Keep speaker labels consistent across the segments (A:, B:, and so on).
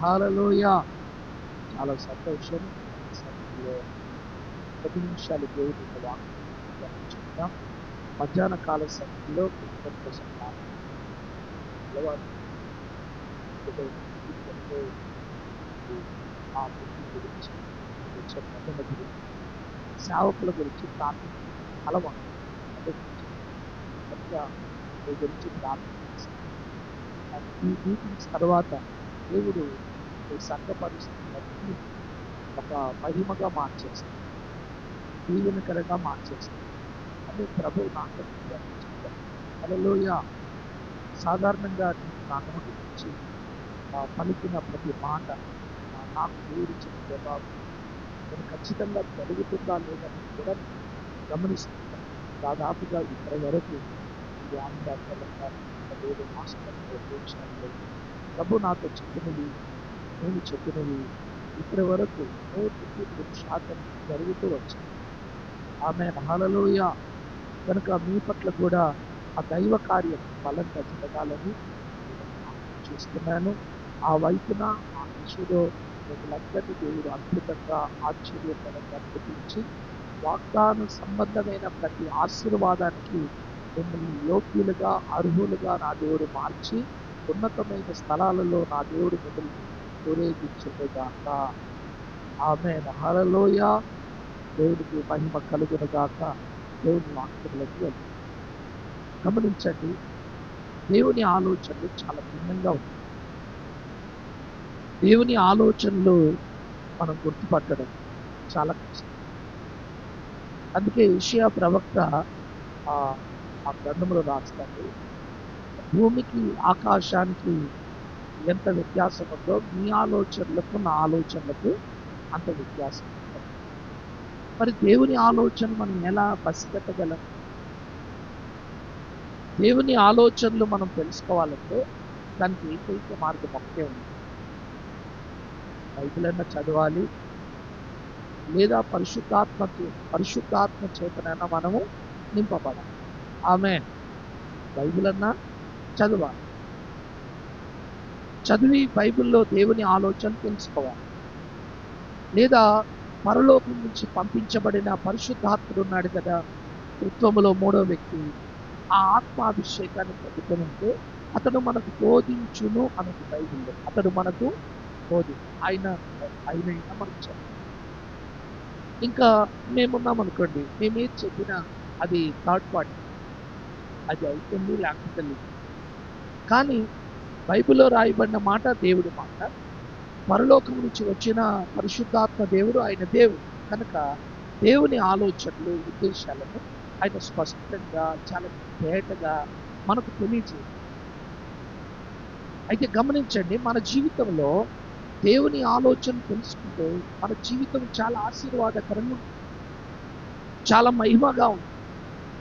A: హల్లెలూయా. చాలా సంతోషం. ఈ సమయంలో 10 నిమిషాలు దేవుని యొక్క వాక్యాన్ని ధ్యానించుకుందాం. మధ్యాహ్న కాల సమయంలో కుటుంబం కోసం అలవాటు జీవితంలో ఆ వృత్తి గురించి వచ్చే ప్రజల గురించి సేవకుల గురించి ప్రార్థించడం అలవాటు. అదే కనుక మీ గురించి ప్రార్థన చేస్తాను. ఈ మీటింగ్స్ తర్వాత దేవుడు మీ సంఘ పరిస్థితులన్నీ ఒక మహిమగా మార్చేస్తాడు, దీవెనకరంగా మార్చేస్తాడు అని ప్రభువు నాకు చెప్పారు. హల్లెలూయా. సాధారణంగా నేను నా నోటి నుంచి పలికిన ప్రతి మాట నాకు దేవుడిచ్చిన జవాబు నేను ఖచ్చితంగా జరుగుతుందా లేదని కూడా గమనిస్తున్నాను. దాదాపుగా ఇప్పటి వరకు ఈ ఆంధ్ర తెలంగాణ వేరే రాష్ట్రాల్లో దేశాల్లో ప్రభు నాతో చెప్పినవి, నేను చెప్పినవి ఇప్పటి వరకు 100% జరుగుతూ వచ్చాయి. ఆమేన్. హల్లెలూయా. కనుక మీ పట్ల కూడా ఆ దైవ కార్యం బలంగా జరగాలని చూస్తున్నాను. ఆ వైపున ఆ దిశలో మిమ్మల్ని దేవుడు అద్భుతంగా ఆశ్చర్యకరంగా నడిపించి వాగ్దాన సంబంధమైన ప్రతి ఆశీర్వాదానికి మిమ్మల్ని యోగ్యులుగా అర్హులుగా నా దేవుడు మార్చి ఉన్నతమైన స్థలాలలో నా దేవుడు మిమ్మల్ని ఊరేగించుగాక. ఆమేన్. హల్లెలూయా. దేవుడికి మహిమ కలుగునుగాక. దేవుని వాక్యములకు వెళ్దాం. గమనించండి, దేవుని ఆలోచనలు చాలా భిన్నంగా ఉన్నాయి. దేవుని ఆలోచనలు మనం గుర్తుపట్టడం చాలా కష్టం. అందుకే యెషయా ప్రవక్త ఆ గ్రంథంలో రాస్తాడు, భూమికి ఆకాశానికి ఎంత వ్యత్యాసం ఉందో మీ ఆలోచనలకు నా ఆలోచనలకు అంత వ్యత్యాసం ఉంటుంది. మరి దేవుని ఆలోచన మనం ఎలా పసిగట్టగలం? దేవుని ఆలోచనలు మనం తెలుసుకోవాలంటే దానికి ఏకైక మార్గం ఒకటే ఉంది. బైబిల్ అన్నా చదవాలి, లేదా పరిశుద్ధాత్మ చేతనైనా మనము నింపబడాలి. ఆమేన్. బైబిల్ అన్నా చదవాలి, చదివి బైబిల్లో దేవుని ఆలోచన తెలుసుకోవాలి. లేదా పరలోకం నుంచి పంపించబడిన పరిశుద్ధాత్ముడు ఉన్నాడు కదా, త్రిత్వములో 3వ వ్యక్తి, ఆ ఆత్మాభిషేకాన్ని పొందుకొని ఉంటే అతడు మనకు బోధించును అన్నది బైబిల్లో. అతడు మనకు ఆయన మనకు చెప్పాలి. ఇంకా మేమున్నాం అనుకోండి, మేమేది చెప్పినా అది థర్డ్ పార్టీ, అది అవుతుంది లేకపోతే లేదు. కానీ బైబిల్లో రాయబడిన మాట దేవుడి మాట, పరలోకం నుంచి వచ్చిన పరిశుద్ధాత్మ దేవుడు, ఆయన దేవుడు కనుక దేవుని ఆలోచనలు ఉద్దేశాలను ఆయన స్పష్టంగా చాలా తేటగా మనకు తెలియజేయాలి. అయితే గమనించండి, మన జీవితంలో దేవుని ఆలోచన తెలుసుకుంటే మన జీవితం చాలా ఆశీర్వాదకరంగా ఉంటుంది, చాలా మహిమగా ఉంది.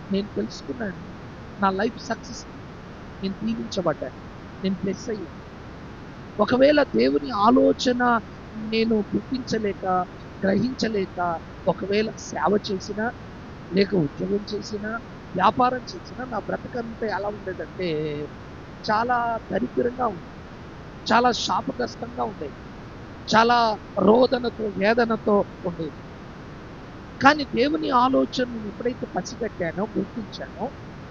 A: నేను తెలుసుకున్నాను, నా లైఫ్ సక్సెస్, నేను దీవించబడ్డాను, నేను బ్లెస్ అయ్యాను. ఒకవేళ దేవుని ఆలోచన నేను గుర్తించలేక, గ్రహించలేక ఒకవేళ సేవ చేసినా, లేక ఉద్యోగం చేసినా, వ్యాపారం చేసినా నా బ్రతకంతా ఎలా ఉండేదంటే చాలా దరిద్రంగా ఉంది, చాలా శాపగ్రస్తంగా ఉండేది, చాలా రోదనతో వేదనతో ఉండేది. కానీ దేవుని ఆలోచన ఎప్పుడైతే పసిగట్టానో, గుర్తించానో,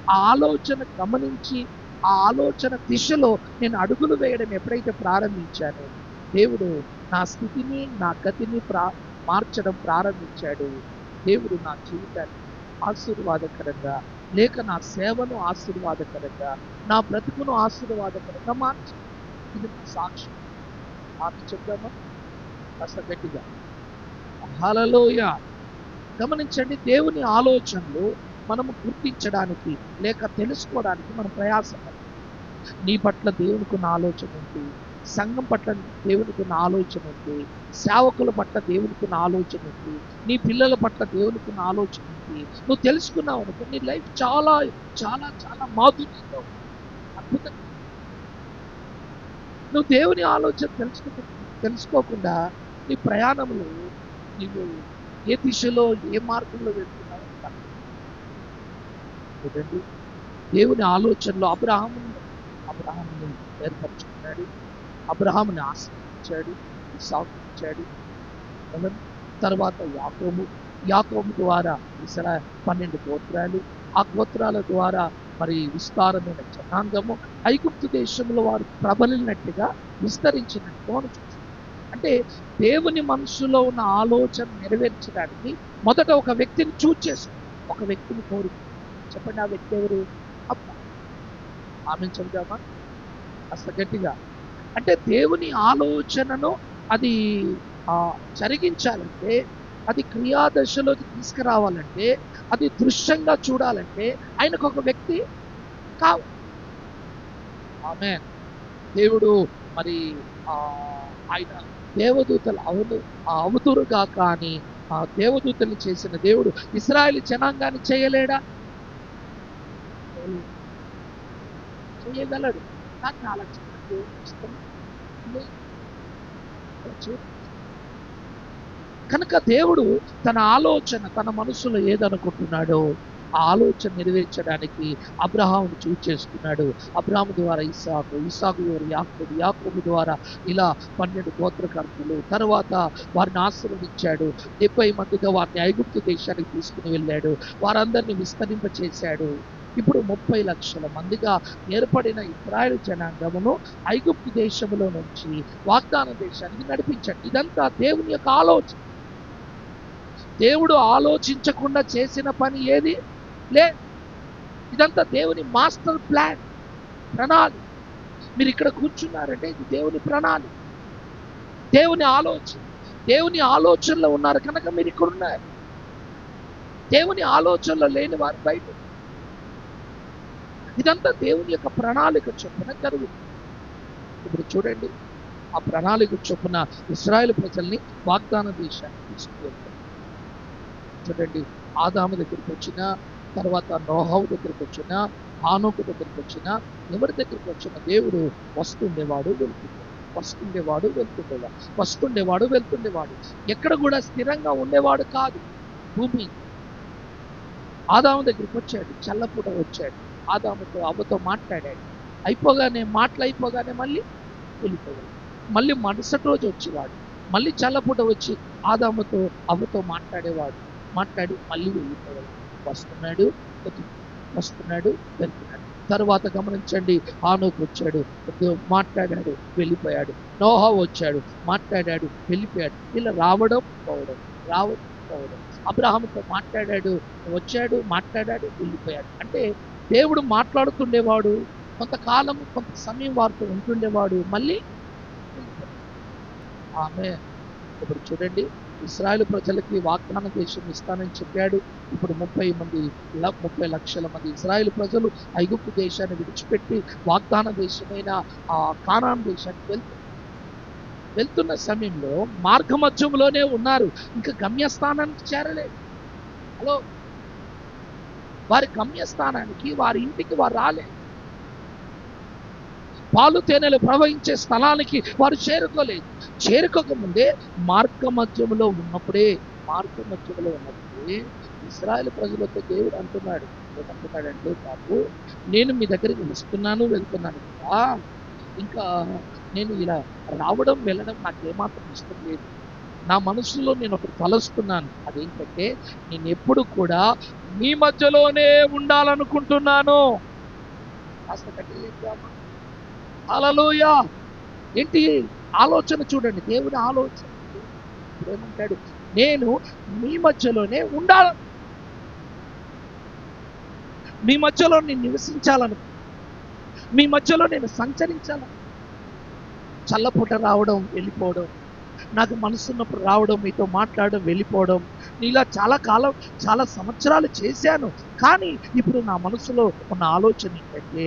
A: ఆ ఆలోచన గమనించి ఆ ఆలోచన దిశలో నేను అడుగులు వేయడం ఎప్పుడైతే ప్రారంభించానో, దేవుడు నా స్థితిని, నా గతిని మార్చడం ప్రారంభించాడు. దేవుడు నా జీవితాన్ని ఆశీర్వాదకరంగా, లేక నా సేవను ఆశీర్వాదకరంగా, నా బ్రతుకును ఆశీర్వాదకరంగా మార్చాడు. ఇది నా సాక్ష్యం. మాట చెప్దామా కాస్త గట్టిగా? హల్లెలూయా. గమనించండి, దేవుని ఆలోచనలు మనము గుర్తించడానికి లేక తెలుసుకోవడానికి మనం ప్రయాసపడాలి. నీ పట్ల దేవునికి ఉన్న ఆలోచన ఉంది, సంఘం పట్ల దేవునికి ఉన్న ఆలోచన ఉంది, సేవకుల పట్ల దేవునికి ఉన్న ఆలోచన ఉంది, నీ పిల్లల పట్ల దేవునికి ఉన్న ఆలోచన ఉంది. నువ్వు తెలుసుకున్నావు అనుకో, నీ లైఫ్ చాలా చాలా చాలా మాధుర్యంగా ఉంది, అద్భుతంగా. నువ్వు దేవుని ఆలోచన తెలుసుకోకుండా నీ ప్రయాణంలో నీవు ఏ దిశలో ఏ మార్గంలో వెళ్తున్నావు చూడండి. దేవుని ఆలోచనలో అబ్రహాముని ఏర్పరచుకున్నాడు, అబ్రహాముని ఇచ్చాడు, ఇస్సాకు ఇచ్చాడు. తర్వాత యాకోబు ద్వారా 12 గోత్రాలు, ఆ గోత్రాల ద్వారా మరి విస్తారమైన జనాంగము ఐగుప్తు దేశంలో వారు ప్రబలినట్టుగా విస్తరించినట్టుగా మనం చూస్తాం. అంటే దేవుని మనసులో ఉన్న ఆలోచన నెరవేర్చడానికి మొదట ఒక వ్యక్తిని చూజ్ చేసుకుంటాం, ఒక వ్యక్తిని కోరుకుంటాం. చెప్పండి, ఆ వ్యక్తి ఎవరు? అబ్రహాము. ఆమె చెబుదామా అసలు గట్టిగా? అంటే దేవుని ఆలోచనను అది జరిగించాలంటే, అది క్రియాదశలోకి తీసుకురావాలంటే, అది దృశ్యంగా చూడాలంటే ఆయనకు ఒక వ్యక్తి కావాలి. ఆమె దేవుడు మరి ఆయన దేవదూతలు అవుతురుగా కానీ ఆ దేవదూతలు చేసిన దేవుడు ఇశ్రాయేలు జనాంగాన్ని చేయలేడా? చేయగలడు. కానీ అలా కనుక దేవుడు తన ఆలోచన తన మనసులో ఏదనుకుంటున్నాడో ఆ ఆలోచన నెరవేర్చడానికి అబ్రహామును చూజ్ చేసుకున్నాడు. అబ్రహాము ద్వారా ఇస్సాకు ద్వారా యాకోబు ద్వారా ఇలా 12 గోత్రకర్తలు. తర్వాత వారిని ఆశీర్వదించాడు. 70 మందిగా వారిని ఐగుప్తు దేశానికి తీసుకుని వెళ్ళాడు. వారందరినీ విస్తరింపచేశాడు. ఇప్పుడు 30 లక్షల మందిగా ఏర్పడిన ఇశ్రాయేలు జనాంగమును ఐగుప్తు దేశంలో నుంచి వాగ్దాన దేశానికి నడిపించాడు. ఇదంతా దేవుని యొక్క ఆలోచన. దేవుడు ఆలోచించకుండా చేసిన పని ఏది లే. ఇదంతా దేవుని మాస్టర్ ప్లాన్, ప్రణాళిక. మీరు ఇక్కడ కూర్చున్నారంటే ఇది దేవుని ప్రణాళిక, దేవుని ఆలోచన. దేవుని ఆలోచనలో ఉన్నారు కనుక మీరు ఇక్కడ ఉన్నారు. దేవుని ఆలోచనలో లేని వారు బయట. ఇదంతా దేవుని యొక్క ప్రణాళిక చొప్పున జరుగుతుంది. ఇప్పుడు చూడండి, ఆ ప్రణాళిక చొప్పున ఇశ్రాయేలు ప్రజల్ని వాగ్దాన దేశానికి తీసుకువెళ్తారు. చూడండి, ఆదాము దగ్గరికి వచ్చిన తర్వాత నోహవు దగ్గరికి వచ్చిన హానోకు దగ్గరికి వచ్చిన ఎవరి దగ్గరికి వచ్చిన దేవుడు వస్తుండేవాడు వెళ్తుండేవాడు. ఎక్కడ కూడా స్థిరంగా ఉండేవాడు కాదు. భూమి ఆదాము దగ్గరికి వచ్చాడు, చల్లపూట వచ్చాడు, ఆదాముతో అవ్వతో మాట్లాడాడు. మాటలు అయిపోగానే మళ్ళీ వెళ్ళిపోయాడు. మళ్ళీ మరుసటి రోజు వచ్చేవాడు, మళ్ళీ చల్లపూట వచ్చి ఆదాముతో అవ్వతో మాట్లాడి మళ్ళీ వెళ్ళిపోయాడు. వస్తున్నాడు వెళ్తున్నాడు. తర్వాత గమనించండి, హానోకు వచ్చాడు, మాట్లాడాడు, వెళ్ళిపోయాడు. నోహా వచ్చాడు, మాట్లాడాడు, వెళ్ళిపోయాడు. ఇలా రావడం పోవడం. అబ్రహాముతో వచ్చాడు, మాట్లాడాడు, వెళ్ళిపోయాడు. అంటే దేవుడు మాట్లాడుతుండేవాడు, కొంతకాలం కొంత సమయం వారితో ఉంటుండేవాడు, మళ్ళీ ఆమె. ఇప్పుడు చూడండి, ఇశ్రాయేలు ప్రజలకి వాగ్దాన దేశం ఇస్తానని చెప్పాడు. ఇప్పుడు 30 లక్షల మంది ఇశ్రాయేలు ప్రజలు ఐగుప్తు దేశాన్ని విడిచిపెట్టి వాగ్దాన దేశమైన ఆ కానాను దేశానికి వెళ్తున్న సమయంలో మార్గమధ్యంలోనే ఉన్నారు, ఇంకా గమ్యస్థానానికి చేరలేదు. హలో, వారి గమ్యస్థానానికి, వారి ఇంటికి వారు రాలేదు. పాలు తేనెలు ప్రవహించే స్థలానికి వారు చేరుకోకముందే మార్గమధ్యంలో ఉన్నప్పుడే ఇశ్రాయేలు ప్రజలతో దేవుడు అంటున్నాడంటే, బాబు, నేను మీ దగ్గరికి వెళ్తున్నాను కదా, ఇంకా నేను ఇలా రావడం వెళ్ళడం నాకేమాత్రం ఇష్టం లేదు. నా మనసులో నేను ఒకటి తలస్తున్నాను. అదేంటంటే, నేను ఎప్పుడు కూడా మీ మధ్యలోనే ఉండాలనుకుంటున్నాను. కాస్త కట్టేద్దామా? హల్లెలూయా. ఏంటి ఆలోచన? చూడండి, దేవుని ఆలోచన ఏమంటాడు? నేను మీ మధ్యలోనే ఉండాలి, మీ మధ్యలో నేను నివసించాలను, మీ మధ్యలో నేను సంచరించాలను. చల్లపూట రావడం, వెళ్ళిపోవడం, నాకు మనసున్నప్పుడు రావడం, మీతో మాట్లాడడం, వెళ్ళిపోవడం. ఇలా చాలా సంవత్సరాలు చేశాను. కానీ ఇప్పుడు నా మనసులో ఉన్న ఆలోచన ఏంటంటే,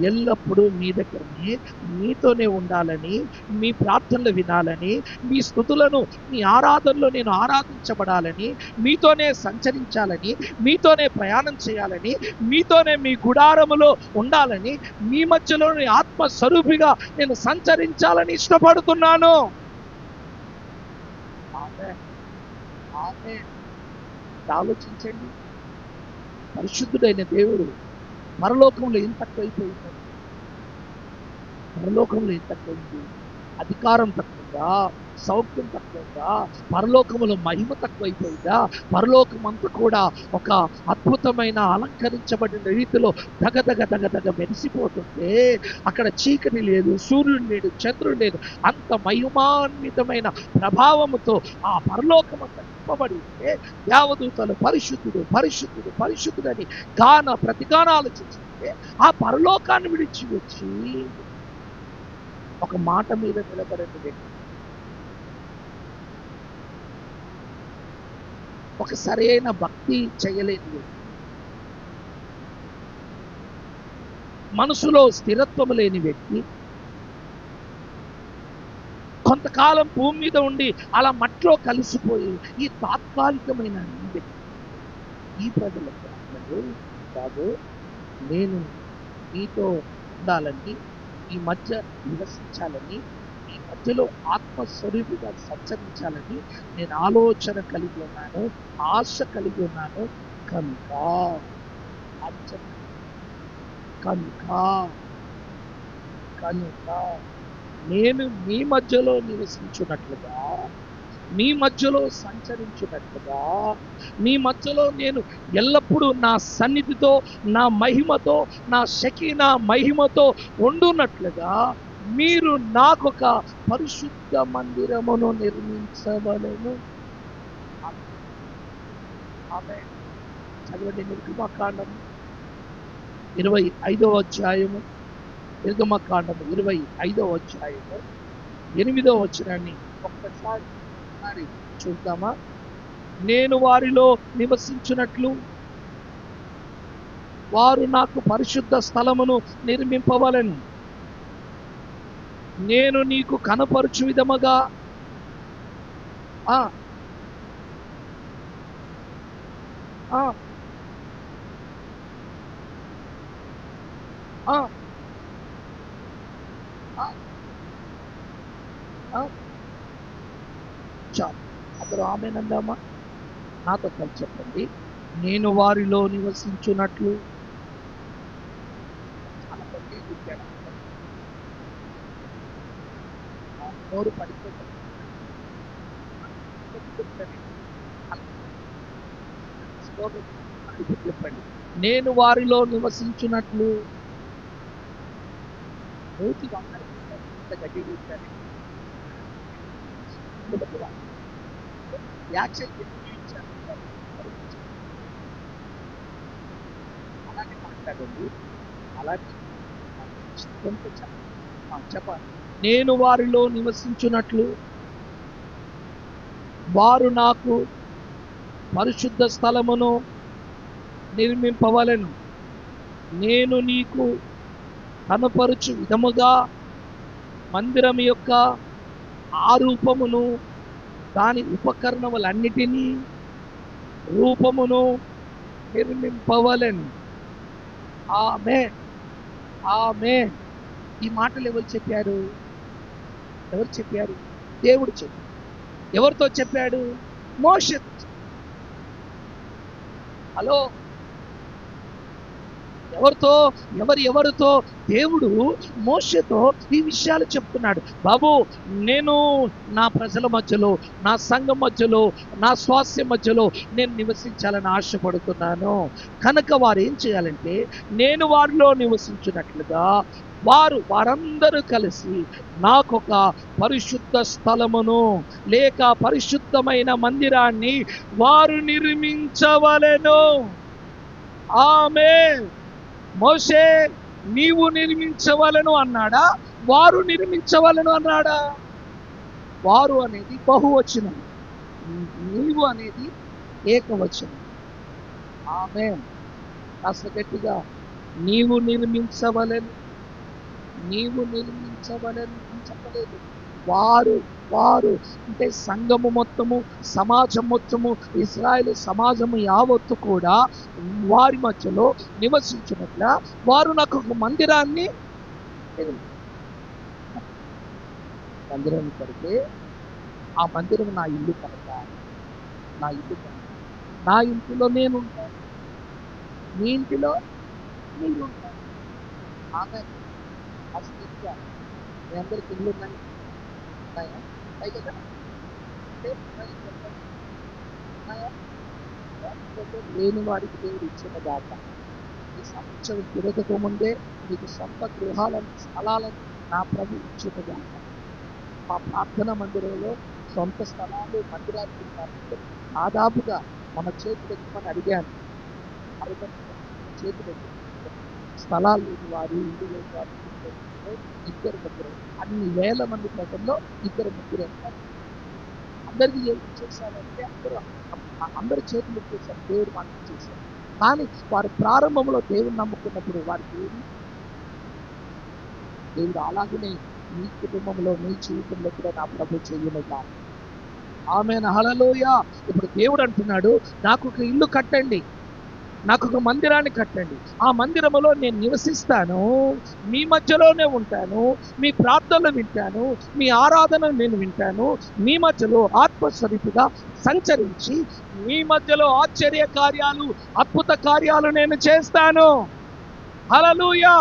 A: ఎల్లప్పుడూ మీ దగ్గరనే, మీతోనే ఉండాలని, మీ ప్రార్థనలు వినాలని, మీ స్తుతులను, మీ ఆరాధనలో నేను ఆరాధించబడాలని, మీతోనే సంచరించాలని, మీతోనే ప్రయాణం చేయాలని, మీతోనే మీ గుడారములో ఉండాలని, మీ మధ్యలోని ఆత్మస్వరూపిగా నేను సంచరించాలని ఇష్టపడుతున్నాను. ఆలోచించండి, పరిశుద్ధుడైన దేవుడు పరలోకంలో ఎంత తక్కువైపోయింది. అధికారం తక్కువగా, సౌఖ్యం తక్కువగా, పరలోకములో మహిమ తక్కువైపోయిందా? పరలోకం అంతా కూడా ఒక అద్భుతమైన అలంకరించబడిన రీతిలో దగదగ దగదగ మెరిసిపోతుంటే అక్కడ చీకటి లేదు, సూర్యుడు లేడు, చంద్రుడు లేదు. అంత మహిమాన్వితమైన ప్రభావముతో ఆ పరలోకం అంతా నింపబడి ఉంటే దేవదూతలు పరిశుద్ధుడు పరిశుద్ధుడు పరిశుద్ధుడని ప్రతిగానాలు చేస్తుంటే ఆ పరలోకాన్ని విడిచి వచ్చి ఒక మాట మీద నిలబడిన వ్యక్తి, ఒక సరైన భక్తి చేయలేని వ్యక్తి, మనసులో స్థిరత్వం లేని వ్యక్తి, కొంతకాలం భూమి మీద ఉండి అలా మట్లో కలిసిపోయి ఈ తాత్కాలికమైన వ్యక్తి ఈ ప్రజలకు అన్నాడు, బాబు నేను మీతో ఉండాలని, ఈ మధ్య నివసించాలని, ఈ మధ్యలో ఆత్మస్వరూపిగా సంచరించాలని నేను ఆలోచన కలిగి ఉన్నాను, ఆశ కలిగి ఉన్నాను. కనుక కనుక కనుక నేను మీ మధ్యలో నివసించున్నట్లుగా, మీ మధ్యలో సంచరించున్నట్లుగా, మీ మధ్యలో నేను ఎల్లప్పుడూ నా సన్నిధితో, నా మహిమతో, నా షకీనా మహిమతో ఉండున్నట్లుగా మీరు నాకొక పరిశుద్ధ మందిరమును నిర్మించవలెను. ఆమేన్. చదవండి నిర్గమకాండము 25వ అధ్యాయము, నిర్గమకాండము 25వ అధ్యాయము 8వ వచనాన్ని ఒక్కసారి చూద్దామా? నేను వారిలో నివసించున్నట్లు వారు నాకు పరిశుద్ధ స్థలమును నిర్మింపవలెను. నేను నీకు కనపరచు విధముగా ఆ ఆ ఆ చాలు, అందరూ ఆమేనందామా? నాతో కలిసి చెప్పండి. నేను వారిలో నివసించున్నట్లు. చాలా మంది చెప్పాడు, నోరు పడిపోతుంది. చెప్పండి, నేను వారిలో నివసించున్నట్లు. నూతి గడ్డి కూర్చొని యాక్షన్ అలాగే మాట్లాడండి, అలాగే చెప్పాలి. నేను వారిలో నివసించున్నట్లు వారు నాకు పరిశుద్ధ స్థలమును నిర్మింపవలెను. నేను నీకు కనపరుచు విధముగా మందిరం యొక్క ఆరూపమును, దాని ఉపకరణములన్నిటినీ రూపమును నిర్మింపవలెను. ఆమేన్, ఆమేన్. ఈ మాటలు ఎవరు చెప్పారు? ఎవరు చెప్పారు? దేవుడు చెప్పాడు. ఎవరితో చెప్పాడు? మోషే. హలో, ఎవరితో? దేవుడు మోషేతో ఈ విషయాలు చెప్తున్నాడు. బాబు, నేను నా ప్రజల మధ్యలో, నా సంఘం మధ్యలో, నా స్వాస్థ్యం మధ్యలో నేను నివసించాలని ఆశపడుతున్నాను. కనుక వారు ఏం చేయాలంటే, నేను వారిలో నివసించినట్లుగా వారందరూ కలిసి నాకొక పరిశుద్ధ స్థలమును లేక పరిశుద్ధమైన మందిరాన్ని వారు నిర్మించవలెను. ఆమేన్. మోషే, నీవు నిర్మించవలను అన్నాడా? వారు నిర్మించవలను అన్నాడా? వారు అనేది బహువచనం, నీవు అనేది ఏకవచనం. ఆమేన్. కాస్త గట్టిగా, నీవు నిర్మించవలను అని చెప్పలేదు. వారు అంటే సంఘము మొత్తము, సమాజం మొత్తము, ఇశ్రాయేలు సమాజము యావత్తు కూడా వారి మధ్యలో నివసించినట్ల వారు నాకు ఒక మందిరాన్ని కడితే ఆ మందిరం నా ఇల్లు కనుక, నా ఇంటిలో నేను ఉంటాను, మీ ఇంటిలో మీరు ఉంటారు. ఆమె మీ అందరికి ఇల్లు ఉన్నాయి, ఉన్నాయా? ఉన్నాయి కదా? అంటే ఉన్నాయి చెప్పండి. ఉన్నాయా? లేకపోతే లేని వారికి దేవుడు ఇచ్చిన దాకా ఈ సంవత్సరం తిరగక ముందే మీకు సొంత గృహాలను స్థలాలను నా ప్రభు ఇచ్చిన దాకా మా ప్రార్థన మందిరంలో సొంత స్థలాలు మందిరాలు పెట్టాలంటే దాదాపుగా మన చేతులు ఎత్తుమని అడిగాను. అడగండి చేతులు ఎత్తుమని స్థలాలు లేని వారు, ఇల్లు లేని వారు ఇద్దరు ముగ్గురు, అన్ని వేల మంది ప్రజల్లో ఇద్దరు ముగ్గురు అందరికీ ఏం చేశారంటే అందరి చేతులు చేశారు, దేవుడు మనకి చేశారు. కానీ వారు ప్రారంభంలో దేవుడు నమ్ముకున్నప్పుడు వారికి దేవుడు అలాగనే మీ కుటుంబంలో మీ జీవితంలో కూడా నా ప్రభు చేయనుగా. ఆమేన్, హల్లెలూయా. ఇప్పుడు దేవుడు అంటున్నాడు, నాకు ఒక ఇల్లు కట్టండి, నాకు ఒక మందిరాన్ని కట్టండి, ఆ మందిరములో నేను నివసిస్తాను, మీ మధ్యలోనే ఉంటాను, మీ ప్రార్థనలు వింటాను, మీ ఆరాధనలు నేను వింటాను, మీ మధ్యలో ఆత్మస్వరూపిగా సంచరించి మీ మధ్యలో ఆశ్చర్య కార్యాలు అద్భుత కార్యాలు నేను చేస్తాను. హల్లెలూయా.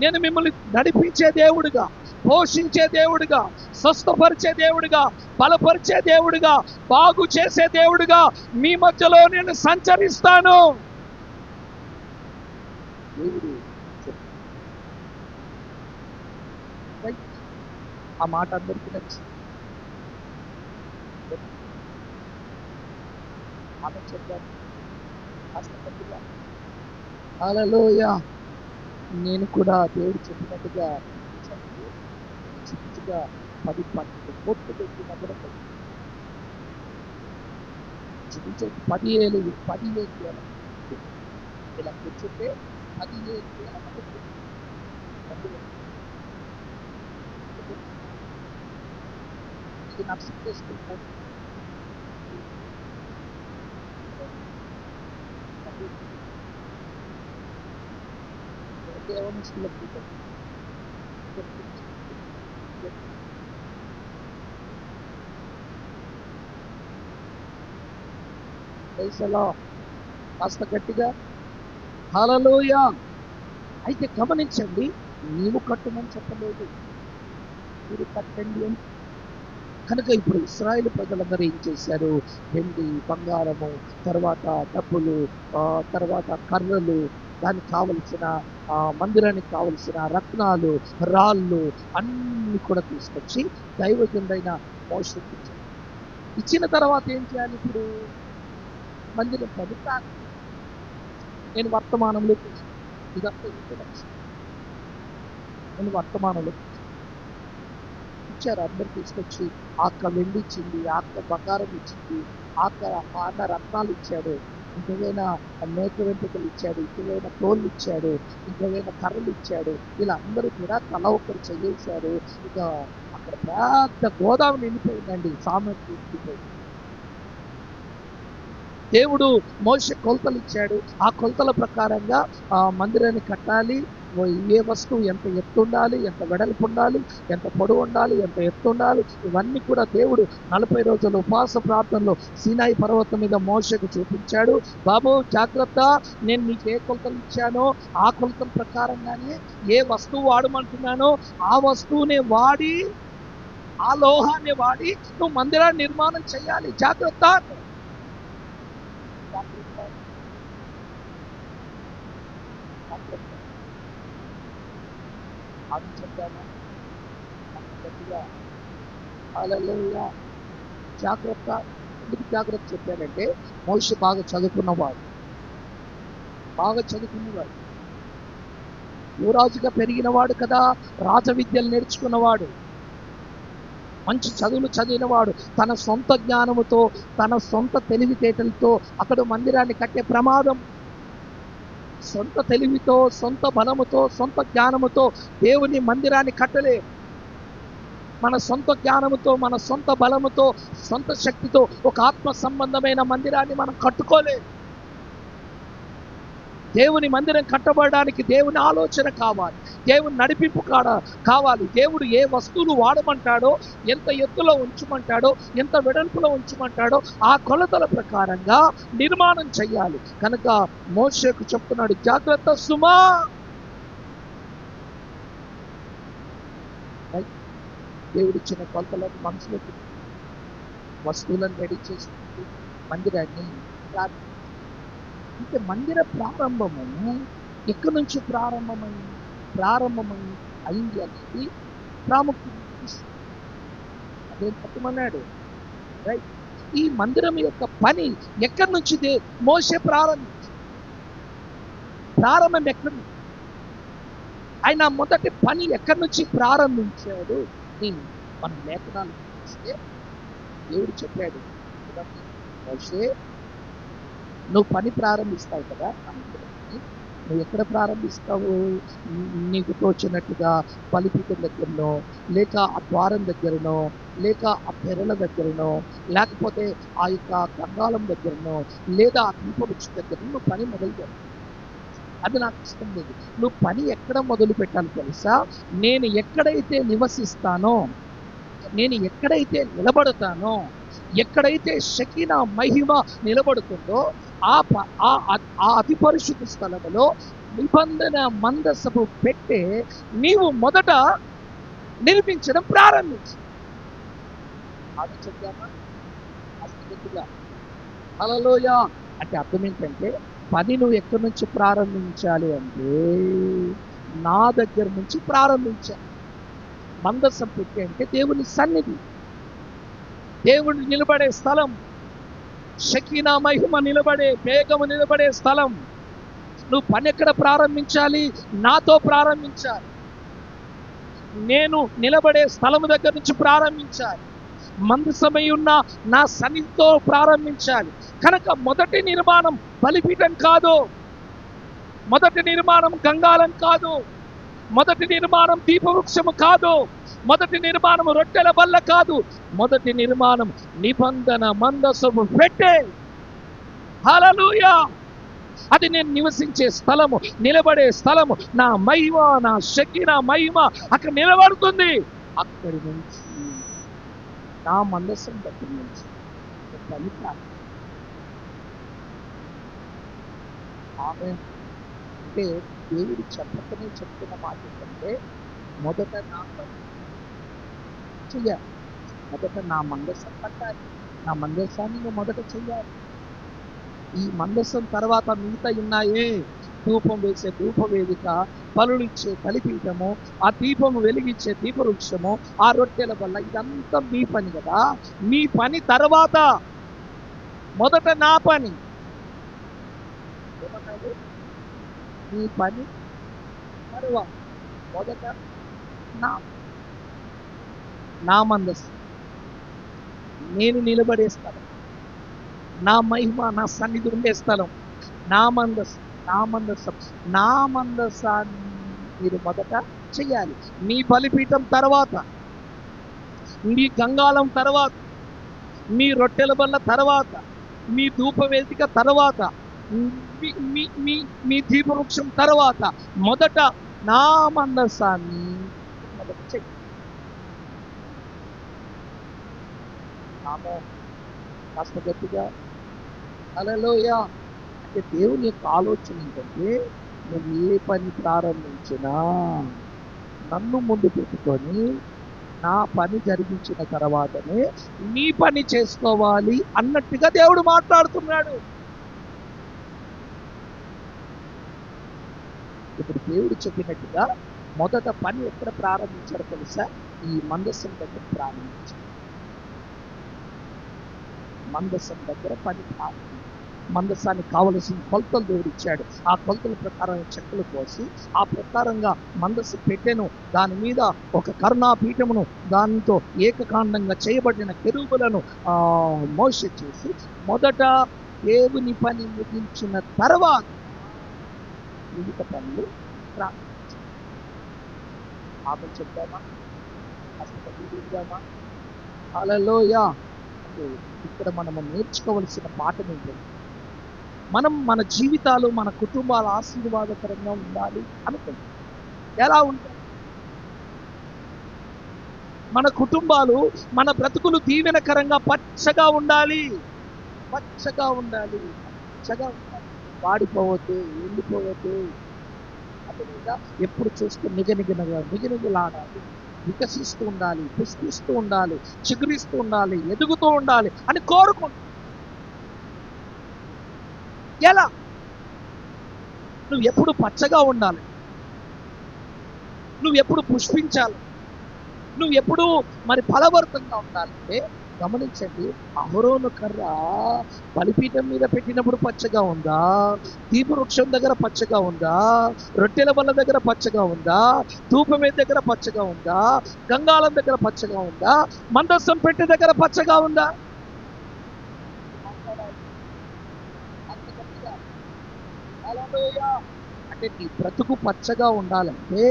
A: నేను మిమ్మల్ని నడిపించే దేవుడుగా, పోషించే దేవుడుగా, స్వస్థపరిచే దేవుడుగా, బలపరిచే దేవుడుగా, బాగు చేసే దేవుడుగా మీ మధ్యలో నేను సంచరిస్తాను. దేవుడు ఆ మాట అందరికీ నచ్చింది. చెప్పాను కాస్త. హల్లెలూయా. నేను కూడా దేవుడు చెప్పినట్టుగా చిక్కుగా 10-12 కోట్లు పెట్టిన కూడా చూపించే 10,000 ఇలా కూర్చుంటే 10,000 ఇది నర్సింగ్ చేసుకుంటాను. కాస్త గట్టిగా హల్లెలూయా. అయితే గమనించండి, నీవు కట్టమని చెప్పలేదు, మీరు కట్టండి అని. కనుక ఇప్పుడు ఇశ్రాయేలు ప్రజలందరూ ఏం చేశారు? వెండి, బంగారము, తర్వాత డబ్బులు, తర్వాత కర్రలు, దానికి కావలసిన మందిరానికి కావలసిన రత్నాలు, రాళ్ళు అన్ని కూడా తీసుకొచ్చి దైవజనుడైన మోషేకి ఇచ్చారు. ఇచ్చిన తర్వాత ఏం చేయాలి? ఇప్పుడు మందిరం ప్రభుత్వాన్ని నేను వర్తమానంలో ఇదంతా ఇంట్రడక్షన్. నేను వర్తమానంలో ఇచ్చారు. అందరు తీసుకొచ్చి ఆక్క వెండి ఇచ్చింది, ఆక్క బంగారం ఇచ్చింది, ఆన్న రత్నాలు ఇచ్చాడు, ఇంకేమైనా మేక వెంట్రుకలు ఇచ్చాడు, ఇంకేమైనా తోళ్ళు ఇచ్చాడు, ఇంకేమైనా కర్రలు ఇచ్చాడు. ఇలా అందరూ కూడా తల ఒక్కరు చేశారు. ఇక అక్కడ పెద్ద గోదావరి నిండిపోయిందండి, సామాగ్రి నిండిపోయింది. దేవుడు మోషే కొలతలు ఇచ్చాడు. ఆ కొలతల ప్రకారంగా మందిరాన్ని కట్టాలి. ఏ వస్తువు ఎంత ఎత్తు ఉండాలి, ఎంత వెడల్పు ఉండాలి, ఎంత పొడవు ఉండాలి, ఎంత ఎత్తు ఉండాలి, ఇవన్నీ కూడా దేవుడు 40 రోజుల ఉపవాస ప్రార్థనలో సీనాయి పర్వతం మీద మోషేకు చూపించాడు. బాబు జాగ్రత్త, నేను నీకు ఏ కొలతలు ఇచ్చానో ఆ కొలతల ప్రకారంగానే ఏ వస్తువు వాడమంటున్నానో ఆ వస్తువునే వాడి, ఆ లోహాన్ని వాడి నువ్వు మందిరాన్ని నిర్మాణం చేయాలి. జాగ్రత్త. అది చెప్పాను. హల్లెలూయా. జాగ్రత్త. ఎందుకు జాగ్రత్త చెప్పారంటే మోషే బాగా చదువుకున్నవాడు, యువరాజుగా పెరిగినవాడు కదా, రాజ విద్యలు నేర్చుకున్నవాడు, మంచి చదువులు చదివినవాడు. తన సొంత జ్ఞానముతో, తన సొంత తెలివితేటలతో అక్కడ మందిరాన్ని కట్టే ప్రమాదం. సొంత తెలివితో, సొంత బలముతో, సొంత జ్ఞానముతో దేవుని మందిరాన్ని కట్టలే. మన సొంత జ్ఞానముతో, మన సొంత బలముతో, సొంత శక్తితో ఒక ఆత్మ సంబంధమైన మందిరాన్ని మనం కట్టుకోలే. దేవుని మందిరం కట్టబడడానికి దేవుని ఆలోచన కావాలి, దేవుని నడిపింపు కావాలి. దేవుడు ఏ వస్తువులు వాడమంటాడో, ఎంత ఎత్తులో ఉంచమంటాడో, ఎంత వెడల్పులో ఉంచమంటాడో ఆ కొలతల ప్రకారంగా నిర్మాణం చెయ్యాలి. కనుక మోషేకు చెప్తున్నాడు, జాగ్రత్త సుమా. దేవుడిచ్చిన కొలతలను మనసులో వస్తువులను రెడీ చేసుకుంటూ మందిరాన్ని అంటే మందిర ప్రారంభము ఎక్కడి నుంచి ప్రారంభమై అయింది అనేది ప్రాముఖ్యం. అదే చెప్పమన్నాడు, రైట్? ఈ మందిరం యొక్క పని ఎక్కడి నుంచి మోసే ప్రారంభం ఎక్కడి నుంచి, ఆయన మొదటి పని ఎక్కడి నుంచి ప్రారంభించాడు మనం లేఖనాలు చూస్తే దేవుడు చెప్పాడు, మోసే నువ్వు పని ప్రారంభిస్తావు కదా, నువ్వు ఎక్కడ ప్రారంభిస్తావు? నీకు తోచినట్టుగా బలిపీఠం దగ్గరనో, లేక ఆ ద్వారం దగ్గరనో, లేక ఆ తెరల దగ్గరనో, లేకపోతే ఆ యొక్క గంగాళం దగ్గరనో, లేదా ఆ దీపవృక్ష దగ్గర నువ్వు పని మొదలు. అది నాకు ఇష్టం లేదు. నువ్వు పని ఎక్కడ మొదలు పెట్టాలి తెలుసా? నేను ఎక్కడైతే నివసిస్తానో, నేను ఎక్కడైతే నిలబడతానో, ఎక్కడైతే షకీనా మహిమ నిలబడుతుందో ఆ అతి పరిశుద్ధ స్థలంలో నిబంధన మందసపు పెట్టే నీవు మొదట నిర్మించడం ప్రారంభించు. అది చెప్తామా? హల్లెలూయా. అంటే అర్థం ఏంటంటే పని నువ్వు ఎక్కడి నుంచి ప్రారంభించాలి అంటే నా దగ్గర నుంచి ప్రారంభించాలి. మందసం పెట్టి అంటే దేవుని సన్నిధి, దేవుడు నిలబడే స్థలం, షకీనా మహిమ నిలబడే, వేగము నిలబడే స్థలం. నువ్వు పని ఎక్కడ ప్రారంభించాలి? నాతో ప్రారంభించాలి. నేను నిలబడే స్థలము దగ్గర నుంచి ప్రారంభించాలి. మందసమై ఉన్న నా సన్నిధితో ప్రారంభించాలి. కనుక మొదటి నిర్మాణం బలిపీఠం కాదు, మొదటి నిర్మాణం గంగాళం కాదు, మొదటి నిర్మాణం దీపవృక్షము కాదు, మొదటి నిర్మాణం రొట్టెల బల్ల కాదు, మొదటి నిర్మాణం నిబంధన మందసము పెట్టే. హల్లెలూయా. అది నేను నివసించే స్థలము, నిలబడే స్థలము, నా మహిమ, నా షకీనా మహిమ అక్కడ నిలబడుతుంది. అక్కడి నుంచి నా మందసం దగ్గర నుంచి ఆమె అంటే దేవుడు చెప్పకనే చెప్తున్న మాట ఏంటంటే మొదట నా పని చెయ్యాలి, మొదట నా మందసం పట్టాలి, నా మందసాన్ని నువ్వు మొదట చెయ్యాలి. ఈ మందసం తర్వాత మిగతా ఉన్నాయే, ధూపం వేసే ధూపవేదిక, బలులు ఇచ్చే బలిపీఠము, ఆ దీపము వెలిగించే దీపవృక్షము, ఆ రొట్టెల వల్ల, ఇదంతా మీ పని కదా. మీ పని తర్వాత, మొదట నా పని. ఏమన్నాడు? మీ పని తర్వాత, మొదట నా మందసం, నేను నిలబడే స్థలం, నా మహిమ, నా సన్నిధి ఉండే స్థలం, నా మందసాన్ని మీరు మొదట చెయ్యాలి. మీ బలిపీఠం తర్వాత, మీ గంగాళం తర్వాత, మీ రొట్టెల బల్ల తర్వాత, మీ ధూపవేదిక తర్వాత, మీ దీపవృక్షం తర్వాత, మొదట నా మందసాన్ని మొదట చెయ్యి. కాస్త గట్టిగా హల్లెలూయా. అంటే దేవుని యొక్క ఆలోచన ఏంటంటే నువ్వు ఏ పని ప్రారంభించినా నన్ను ముందు పెట్టుకొని నా పని జరిగించిన తర్వాతనే నీ పని చేసుకోవాలి అన్నట్టుగా దేవుడు మాట్లాడుతున్నాడు. ఇప్పుడు దేవుడు చెప్పినట్టుగా మొదట పని ఎక్కడ ప్రారంభించాడో తెలుసా? ఈ మందసం దగ్గర ప్రారంభించాడు. మందసం దగ్గర పని ప్రారంభించాడు. మందసానికి కావలసిన కొలతలు దేవుడు ఇచ్చాడు. ఆ కొలతల ప్రకారం చెక్కలు కోసి ఆ ప్రకారంగా మందసు పెట్టెను, దాని మీద ఒక కరుణాపీఠమును, దానితో ఏకకాండంగా చేయబడిన కెరూబులను మోషే చేసి మొదట దేవుని పని ముగించిన తర్వాత మిగతా పనులు ప్రారంభించాడు. ఆమె చెప్తామా? హల్లెలూయా. అంటే ఇక్కడ మనము నేర్చుకోవలసిన పాఠం ఏంటంటే మనం మన జీవితాలు, మన కుటుంబాలు ఆశీర్వాదకరంగా ఉండాలి అనుకుంటాం. ఎలా ఉంటాయి మన కుటుంబాలు? మన బ్రతుకులు దీవెనకరంగా పచ్చగా ఉండాలి, పచ్చగా ఉండాలి, పచ్చగా ఉండాలి. వాడిపోవద్దు, ఎండిపోవద్దు. అదేవిధంగా ఎప్పుడు చూస్తూ నిగనిగలాడాలి. వికసిస్తూ ఉండాలి, పుష్పిస్తూ ఉండాలి, చిగురిస్తూ ఉండాలి, ఎదుగుతూ ఉండాలి అని కోరుకుంటా. ఎలా? నువ్వు ఎప్పుడు పచ్చగా ఉండాలి, నువ్వు ఎప్పుడు పుష్పించాలి, నువ్వు ఎప్పుడు మరి ఫలభరితంగా ఉండాలంటే గమనించండి. అహరోను కర్ర బలిపీఠం మీద పెట్టినప్పుడు పచ్చగా ఉందా? దీపవృక్షం దగ్గర పచ్చగా ఉందా? రొట్టెల బల్ల దగ్గర పచ్చగా ఉందా? ధూపమే దగ్గర పచ్చగా ఉందా? గంగాళం దగ్గర పచ్చగా ఉందా? మందసం పెట్టె దగ్గర పచ్చగా ఉందా? అంటే నీ బ్రతుకు పచ్చగా ఉండాలంటే,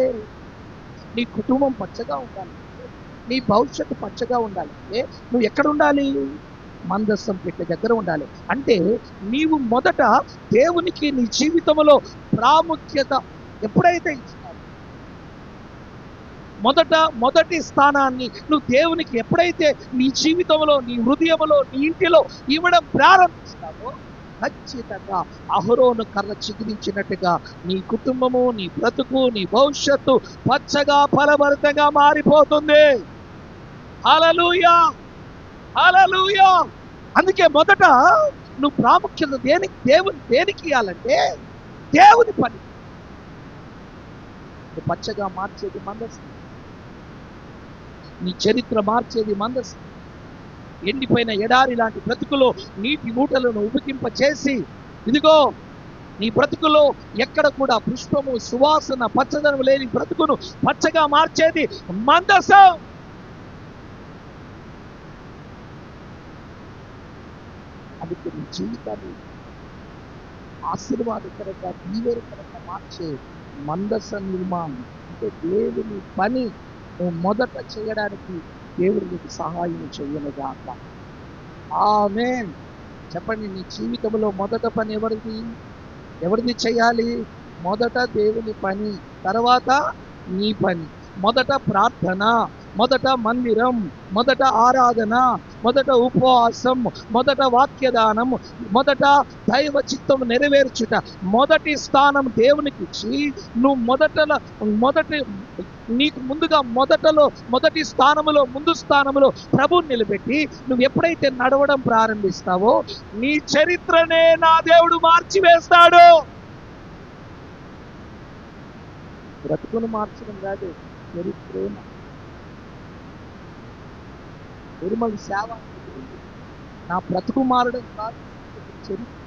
A: నీ కుటుంబం పచ్చగా ఉండాలంటే, నీ భవిష్యత్తు పచ్చగా ఉండాలంటే నువ్వు ఎక్కడ ఉండాలి? మందస్సం పెట్టే దగ్గర ఉండాలి. అంటే నీవు మొదట దేవునికి నీ జీవితంలో ప్రాముఖ్యత ఎప్పుడైతే ఇస్తావో, మొదటి స్థానాన్ని నువ్వు దేవునికి ఎప్పుడైతే నీ జీవితంలో, నీ హృదయంలో, నీ ఇంటిలో ఇవ్వడం ప్రారంభిస్తావో, ఖచ్చితంగా అహరోను కర్ర చిగురించినట్టుగా నీ కుటుంబము, నీ బ్రతుకు, నీ భవిష్యత్తు పచ్చగా ఫలభరితంగా మారిపోతుంది. హల్లెలూయా, హల్లెలూయా. అందుకే మొదట నువ్వు ప్రాముఖ్యత దేనికి ఇవ్వాలంటే దేవుని పని. నువ్వు పచ్చగా మార్చేది మందస్సు, నీ చరిత్ర మార్చేది మందస్సు. ఎండిపోయిన ఎడారి లాంటి బ్రతుకులో నీటి ఊటలను ఉబికింప చేసి, ఇదిగో నీ బ్రతుకులో ఎక్కడ కూడా పుష్పము, సువాసన, పచ్చదనం లేని బ్రతుకును పచ్చగా మార్చేది మందసం. అందుకే నీ జీవితాన్ని ఆశీర్వాదకరంగా, దీవెనకరంగా మార్చే మందస నిర్మాణం అంటే దేవుని పని నువ్వు మొదట చేయడానికి దేవుడు నీకు సహాయం చేయనుగాక. ఆమేన్. చెప్పండి, నీ జీవితంలో మొదట పని ఎవరిది చేయాలి? మొదట దేవుని పని, తర్వాత నీ పని. మొదట ప్రార్థన, మొదట మందిరం, మొదట ఆరాధన, మొదట ఉపవాసం, మొదట వాక్యదానం, మొదట దైవ చిత్తం నెరవేర్చుట. మొదటి స్థానం దేవునికి ఇచ్చి నువ్వు మొదటి నీకు ముందుగా మొదటి స్థానములో, ముందు స్థానములో ప్రభువుని నిలబెట్టి నువ్వు ఎప్పుడైతే నడవడం ప్రారంభిస్తావో నీ చరిత్రనే నా దేవుడు మార్చివేస్తాడు. బ్రతుకును మార్చడం కాదు, చరిత్రేన. నిర్మల సేవ నా బ్రతుకు మారడం కాదు, చరిత్ర.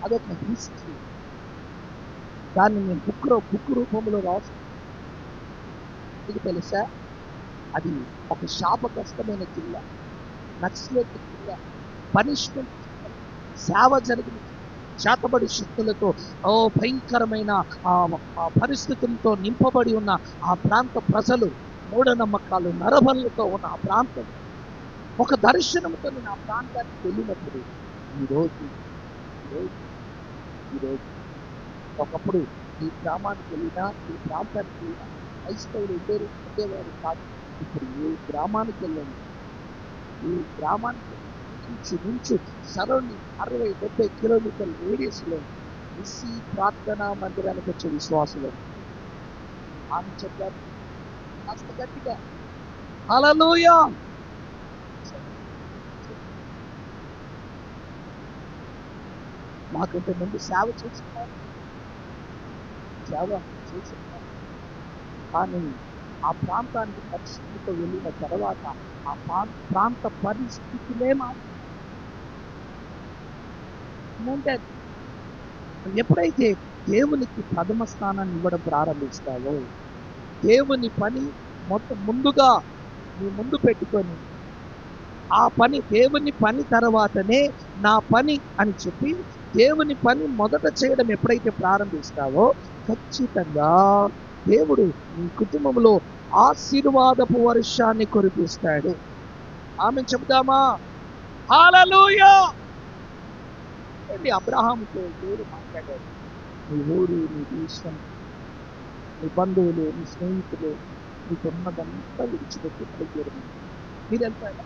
A: అదొక హిస్టరీ. దాన్ని నేను బుక్ రూపంలో రాస్తాను. మీకు తెలుసా, అది ఒక శాపగ్రస్తమైన జిల్లా, నక్సలైట్ జిల్లా, పనిష్మెంట్, సేవ జరిగిన చేతబడి శక్తులతో భయంకరమైన పరిస్థితులతో నింపబడి ఉన్న ఆ ప్రాంత ప్రజలు, మూఢనమ్మకాలు, నరబలులతో ఉన్న ఆ ప్రాంతం, ఒక దర్శనంతో నేను ఆ ప్రాంతానికి వెళ్ళినప్పుడు ఈరోజు ఒకప్పుడు ఈ గ్రామానికి వెళ్ళినా, ఈ ప్రాంతానికి వెళ్ళినా క్రైస్తవులు ఉండేవారు కాదు. ఇప్పుడు ఏ గ్రామానికి వెళ్ళండి, ఈ గ్రామానికి నుంచి సరౌండింగ్ 60-70 కిలోమీటర్ల రేడియస్లో ఎస్సీ ప్రార్థనా మందిరానికి వచ్చే విశ్వాసులు ఆమె చెప్పారు కాస్త గట్టిగా, హల్లెలూయా. మాకంటే ముందు సేవ చేస్తున్నారు, కానీ ఆ ప్రాంతానికి పరిస్థితితో వెళ్ళిన తర్వాత ఆ ప్రాంత పరిస్థితులే అంటే ఎప్పుడైతే దేవునికి ప్రథమ స్థానాన్ని ఇవ్వడం ప్రారంభిస్తావో, దేవుని పని ముందుగా నీ ముందు పెట్టుకొని ఆ పని, దేవుని పని తర్వాతనే నా పని అని చెప్పి దేవుని పని మొదట చేయడం ఎప్పుడైతే ప్రారంభిస్తావో ఖచ్చితంగా దేవుడు నీ కుటుంబంలో ఆశీర్వాదపు వర్షాన్ని కురిపిస్తాడు. ఆమె చెబుదామా? హల్లెలూయా. అబ్రహాముతో దేవుడు మాట్లాడాడు. నీ ఊరు, నీ దేశం, నీ బంధువులు, నీ స్నేహితులు, నీకున్నదంతా విడిచిపెట్టి బయలుదేరు. మీరు వెళ్తారా?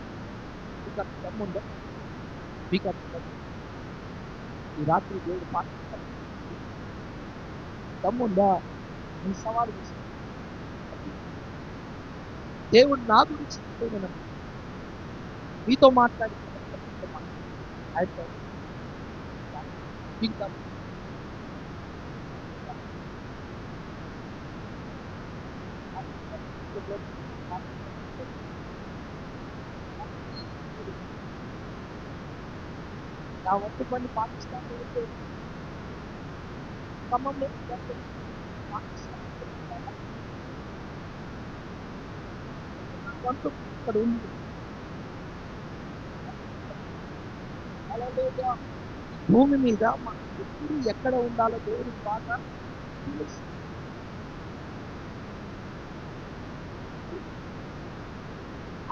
A: మీకు అంత దమ్ముందా? మీకు అంత ఈ రాత్రి దేవుడు పాటిస్తాడు. దమ్ముందా? నీ సవాలు దేవుడు నా గురించి మీతో మాట్లాడి ఇంకా నా వంతు పని పాకిస్తాన్ ఖమ్మంలో వంతు ఇక్కడ ఉంది. అలాగే భూమి మీద మనం ఎప్పుడు ఎక్కడ ఉండాలో దేవుడికి బాగా తెలుసు.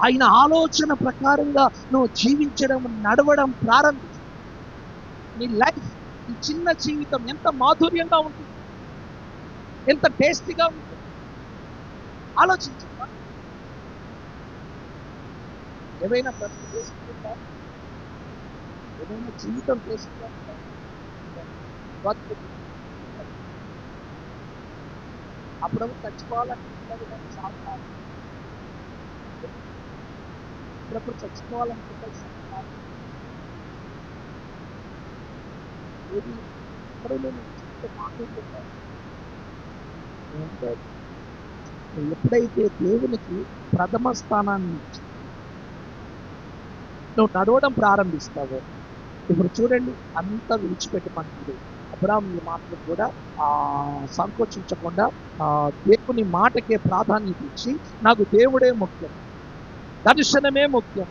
A: ఆయన ఆలోచన ప్రకారంగా నువ్వు జీవించడం, నడవడం ప్రారంభించు. నీ లైఫ్, ఈ చిన్న జీవితం ఎంత మాధుర్యంగా ఉంటుంది, ఎంత టేస్టీగా ఉంటుంది. ఆలోచించు. ఏవైనా బ్రతుకు చేసుకుంటా, ఏదైనా జీవితం చేసుకుంటా, అప్పుడప్పుడు చచ్చిపోవాలనుకుంటుంది కానీ సాగుతారు. అప్పుడప్పుడు చచ్చిపోవాలనుకుంటుంది సాగుతారు. ఏది ఎప్పుడు నేను మాట్లాడుతుంటాను అంటే, ఎప్పుడైతే దేవునికి ప్రథమ స్థానాన్ని నువ్వు నడవడం ప్రారంభిస్తావో, ఇప్పుడు చూడండి, అంతా విడిచిపెట్టమంటుంది అబ్రాహాము. ఈ మాటలు కూడా సంకోచించకుండా దేవుని మాటకే ప్రాధాన్యత ఇచ్చి, నాకు దేవుడే ముఖ్యం, దర్శనమే ముఖ్యం,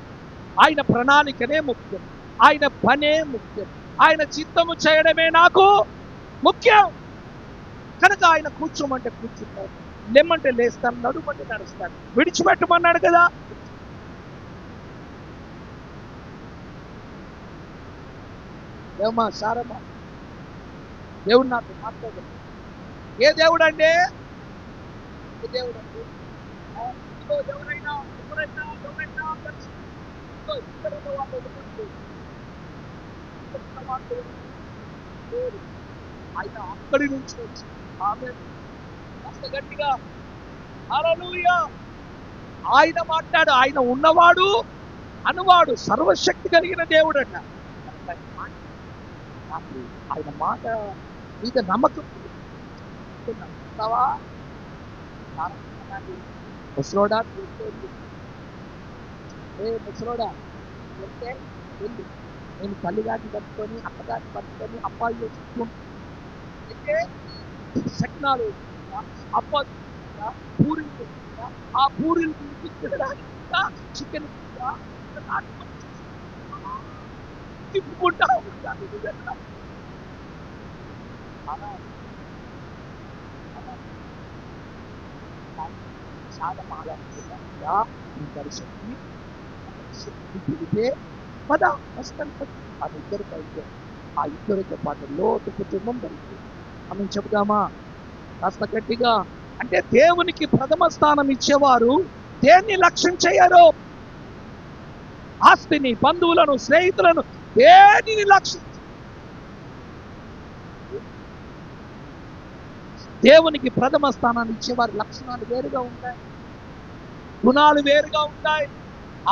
A: ఆయన ప్రణాళికనే ముఖ్యం, ఆయన పనే ముఖ్యం, ఆయన చిత్తము చేయడమే నాకు ముఖ్యం. కనుక ఆయన కూర్చోమంటే కూర్చుంటాడు, లేమంటే లేస్తాను, నడుమంటే నడుస్తాను. విడిచిపెట్టమన్నాడు కదా. ఏమా సారమ్మా, దేవుడు నాతో మాట్లాడాడు. ఏ దేవుడు అంటే, ఏ దేవుడు అంటే, ఎవరైనా ఆయన అక్కడి నుంచి వచ్చి ఆమె గట్టిగా హల్లెలూయా, ఆయన మాట్లాడు. ఆయన ఉన్నవాడు, అనువాడు, సర్వశక్తి కలిగిన దేవుడు అంట. ఆయన మాట మీద నమ్మకం నమ్ముతావా? ముసలోడా, ముసలోడా వెళ్తే వెళ్ళి, నేను తల్లిగారిని పట్టుకొని, అత్తగారిని పట్టుకొని అప్పాలు చేసుకుంటే శక్నాలు అప్ప పూరీలు, ఆ పూరీలు తినడానికి చికెన్ తిప్పుకుంటా ఉంటాను. చాలా బాగా శక్తి తిరిగితే పద వస్తాను. ఆ ఇద్దరు కలిగే, ఆ ఇద్దరితో పాటు లోతు కుటుంబం కలిగి మనం చెబుదామా కాస్త గట్టిగా? అంటే దేవునికి ప్రథమ స్థానం ఇచ్చేవారు దేన్ని లక్ష్యం చేయరు. ఆస్తిని, బంధువులను, స్నేహితులను దేనిని లక్ష్యం. దేవునికి ప్రథమ స్థానాన్ని ఇచ్చేవారి లక్షణాలు వేరుగా ఉంటాయి, గుణాలు వేరుగా ఉంటాయి,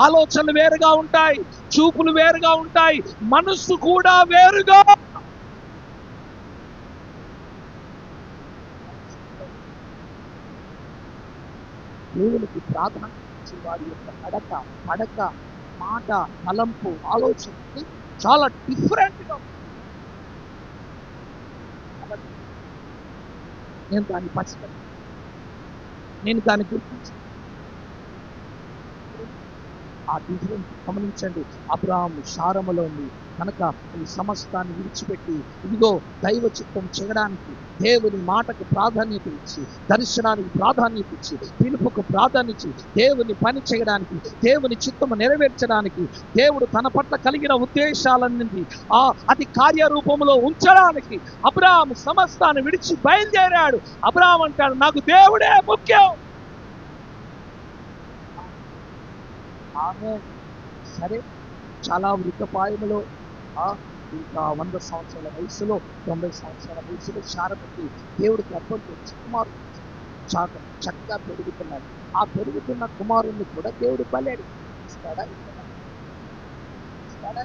A: ఆలోచనలు వేరుగా ఉంటాయి, చూపులు వేరుగా ఉంటాయి, మనస్సు కూడా వేరుగా. దేవునికి ప్రాధాన్యత ఇచ్చే వారి యొక్క నడక, పడక, మాట, తలంపు, ఆలోచన చాలా డిఫరెంట్గా ఉంటుంది. నేను దాన్ని పసిగట్టి, నేను దాన్ని గుర్తించి ఆ డిఫరెన్స్ గమనించండి. అబ్రాహాము సారములో ఉంది కనుక ఈ సమస్తాన్ని విడిచిపెట్టి, ఇదిగో దైవ చిత్తం చేయడానికి దేవుని మాటకు ప్రాధాన్యత ఇచ్చి, దర్శనానికి ప్రాధాన్యత ఇచ్చి, పిలుపుకు ప్రాధాన్యత ఇచ్చి, దేవుని పని చేయడానికి, దేవుని చిత్తము నెరవేర్చడానికి, దేవుడు తన పట్ల కలిగిన ఉద్దేశాలన్నింటి అతి కార్యరూపంలో ఉంచడానికి అబ్రాహాము సమస్తాన్ని విడిచి బయలుదేరాడు. అబ్రాహాము అంటాడు, నాకు దేవుడే ముఖ్యం. ఆమె సరే, చాలా వృద్ధపాయములో ఇంకా 100 సంవత్సరాల వయసులో, 90 సంవత్సరాల వయసులో శారపతి దేవుడికి అర్థంతో కుమారుడు చక్కగా పెరుగుతున్నాడు. ఆ పెరుగుతున్న కుమారుణ్ణి కూడా దేవుడు బలేడు ఇస్తాడా? ఇస్తాడా?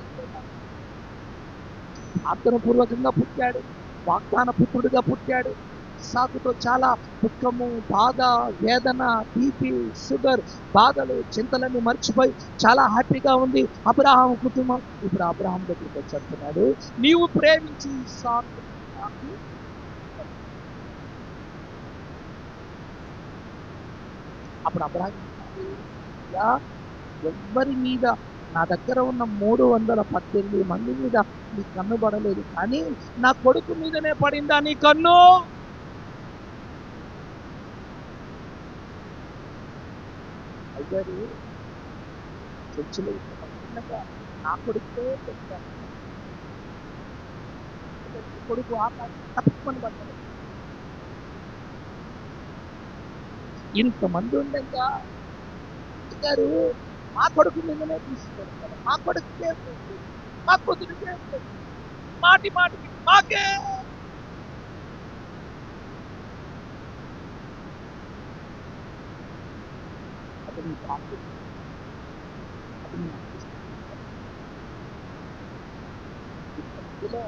A: ప్రార్థన పూర్వకంగా పుట్టాడు, వాగ్దాన పుత్రుడిగా పుట్టాడు. సాకుతో చాలా దుఃఖము, బాధ, వేదన, బీపీ, షుగర్, బాధలు, చింతలన్నీ మర్చిపోయి చాలా హ్యాపీగా ఉంది అబ్రహాం కుటుంబం. ఇప్పుడు అబ్రహాం దగ్గరికి వచ్చి అంటున్నాడు, నీవు ప్రేమించి ఇస్సాకు నాకు. అప్పుడు అబ్రహాం అంటున్నాడు, "అయ్యా, ఎవ్వరి మీద నా దగ్గర ఉన్న 318 మంది మీద నీ కన్ను పడలేదు, కానీ నా కొడుకు మీదనే పడిందా నీ కన్ను?" అయ్యారు చర్చిలో చిన్నగా నా కొడుకే పెట్టాను, కొడుకు ఆకాశం తప్పని పడ్డాడు. ఇంతమంది ఉండగా గారు మా కొడుకు మీదనే తీసుకెళ్తారు, మా కొడుకుకే పోతుంది, మా కూతురికే పోతుంది, మాటి మాటికి మాకే. అది నీ బాధ్యత, అది నీ అదృష్టం. ఇందులో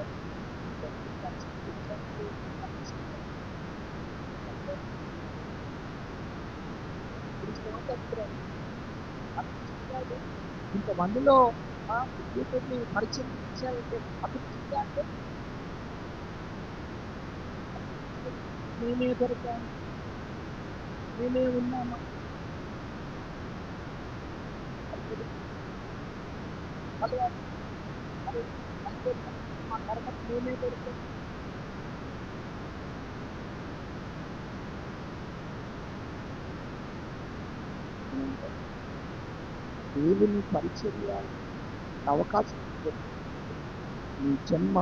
A: ఇంతమందిలో కూతుర్ని పరిచయం ఇచ్చారంటే అభివృద్ధి అంటే మేమే దొరికాము, మేమే ఉన్నామా? మా కర్మ మేమే దొరికాము. దేవుని పరిచర్య అవకాశం ఇచ్చారు. నీ జన్మ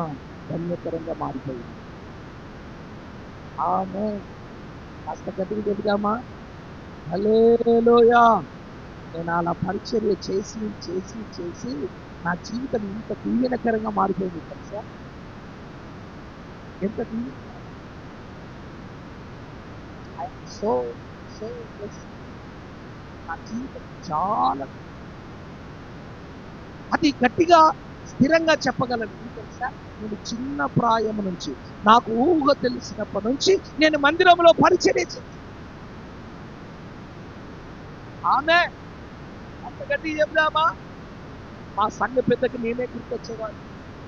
A: ధన్యకరంగా మారిపోయింది. ఆమె కాస్త గట్టిగా చెబుదామా? హల్లెలూయా. నేను అలా పరిచర్య చేసి చేసి చేసి నా జీవితం ఇంత దీవెనకరంగా మారిపోయింది తెలుసా? ఎంత సో సో నా జీవితం చాలా అది గట్టిగా స్థిరంగా చెప్పగలను. తెలుసా, నేను చిన్న ప్రాయం నుంచి, నాకు ఊహ తెలిసినప్పటి నుంచి నేను మందిరంలో పరిచర్య చేసి ఆమె అంత గట్టి చెప్దామా? మా సంఘ పెద్దకి నేనే గుర్తొచ్చేవాడు.